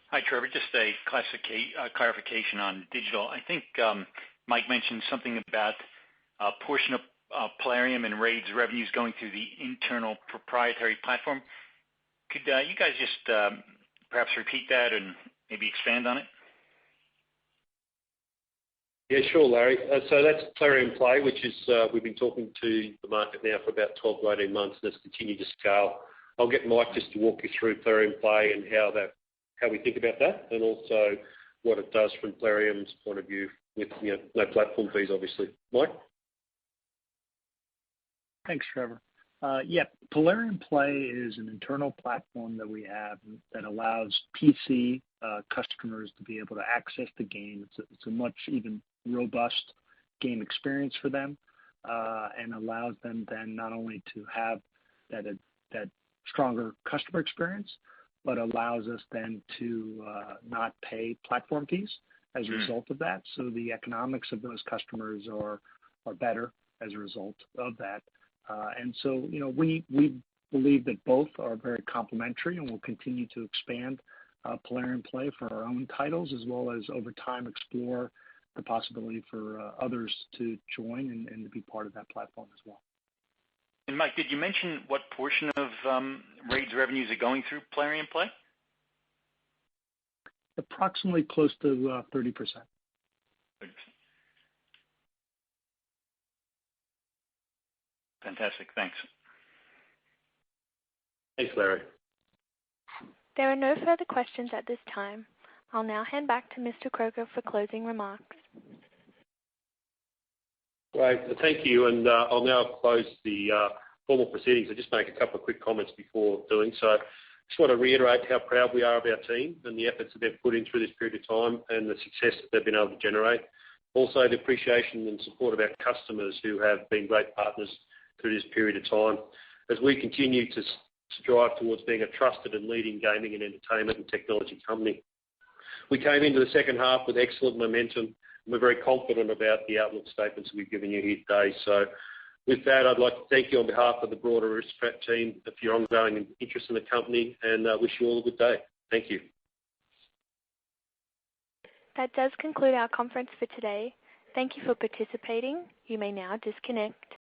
Hi, Trevor. Just a clarification on digital. I think Mike mentioned something about a portion of Plarium and Raid's revenues going through the internal proprietary platform. Could you guys just perhaps repeat that and maybe expand on it? Yeah, sure, Larry. So that's Plarium Play, which is we've been talking to the market now for about 12 to 18 months, and it's continued to scale. I'll get Mike just to walk you through Plarium Play and how we think about that, and also what it does from Plarium's point of view with no platform fees, obviously. Mike? Thanks, Trevor. Plarium Play is an internal platform that we have that allows PC customers to be able to access the game. It's a much even robust game experience for them, and allows them then not only to have that stronger customer experience, but allows us then to not pay platform fees as a result of that. So the economics of those customers are better as a result of that. And so, we believe that both are very complementary, and we'll continue to expand Plarium Play for our own titles, as well as over time explore the possibility for others to join and to be part of that platform as well. And Mike, did you mention what portion of Raid's revenues are going through Plarium Play? Approximately close to 30%. 30%. Fantastic. Thanks. Thanks, Larry. There are no further questions at this time. I'll now hand back to Mr. Croker for closing remarks. Great. Thank you. And I'll now close the formal proceedings. I'll just make a couple of quick comments before doing so. I just want to reiterate how proud we are of our team and the efforts that they've put in through this period of time and the success that they've been able to generate. Also, the appreciation and support of our customers who have been great partners through this period of time as we continue to strive towards being a trusted and leading gaming and entertainment and technology company. We came into the second half with excellent momentum, and we're very confident about the outlook statements we've given you here today. So with that, I'd like to thank you on behalf of the broader Aristocrat team for your ongoing interest in the company, and wish you all a good day. Thank you. That does conclude our conference for today. Thank you for participating. You may now disconnect.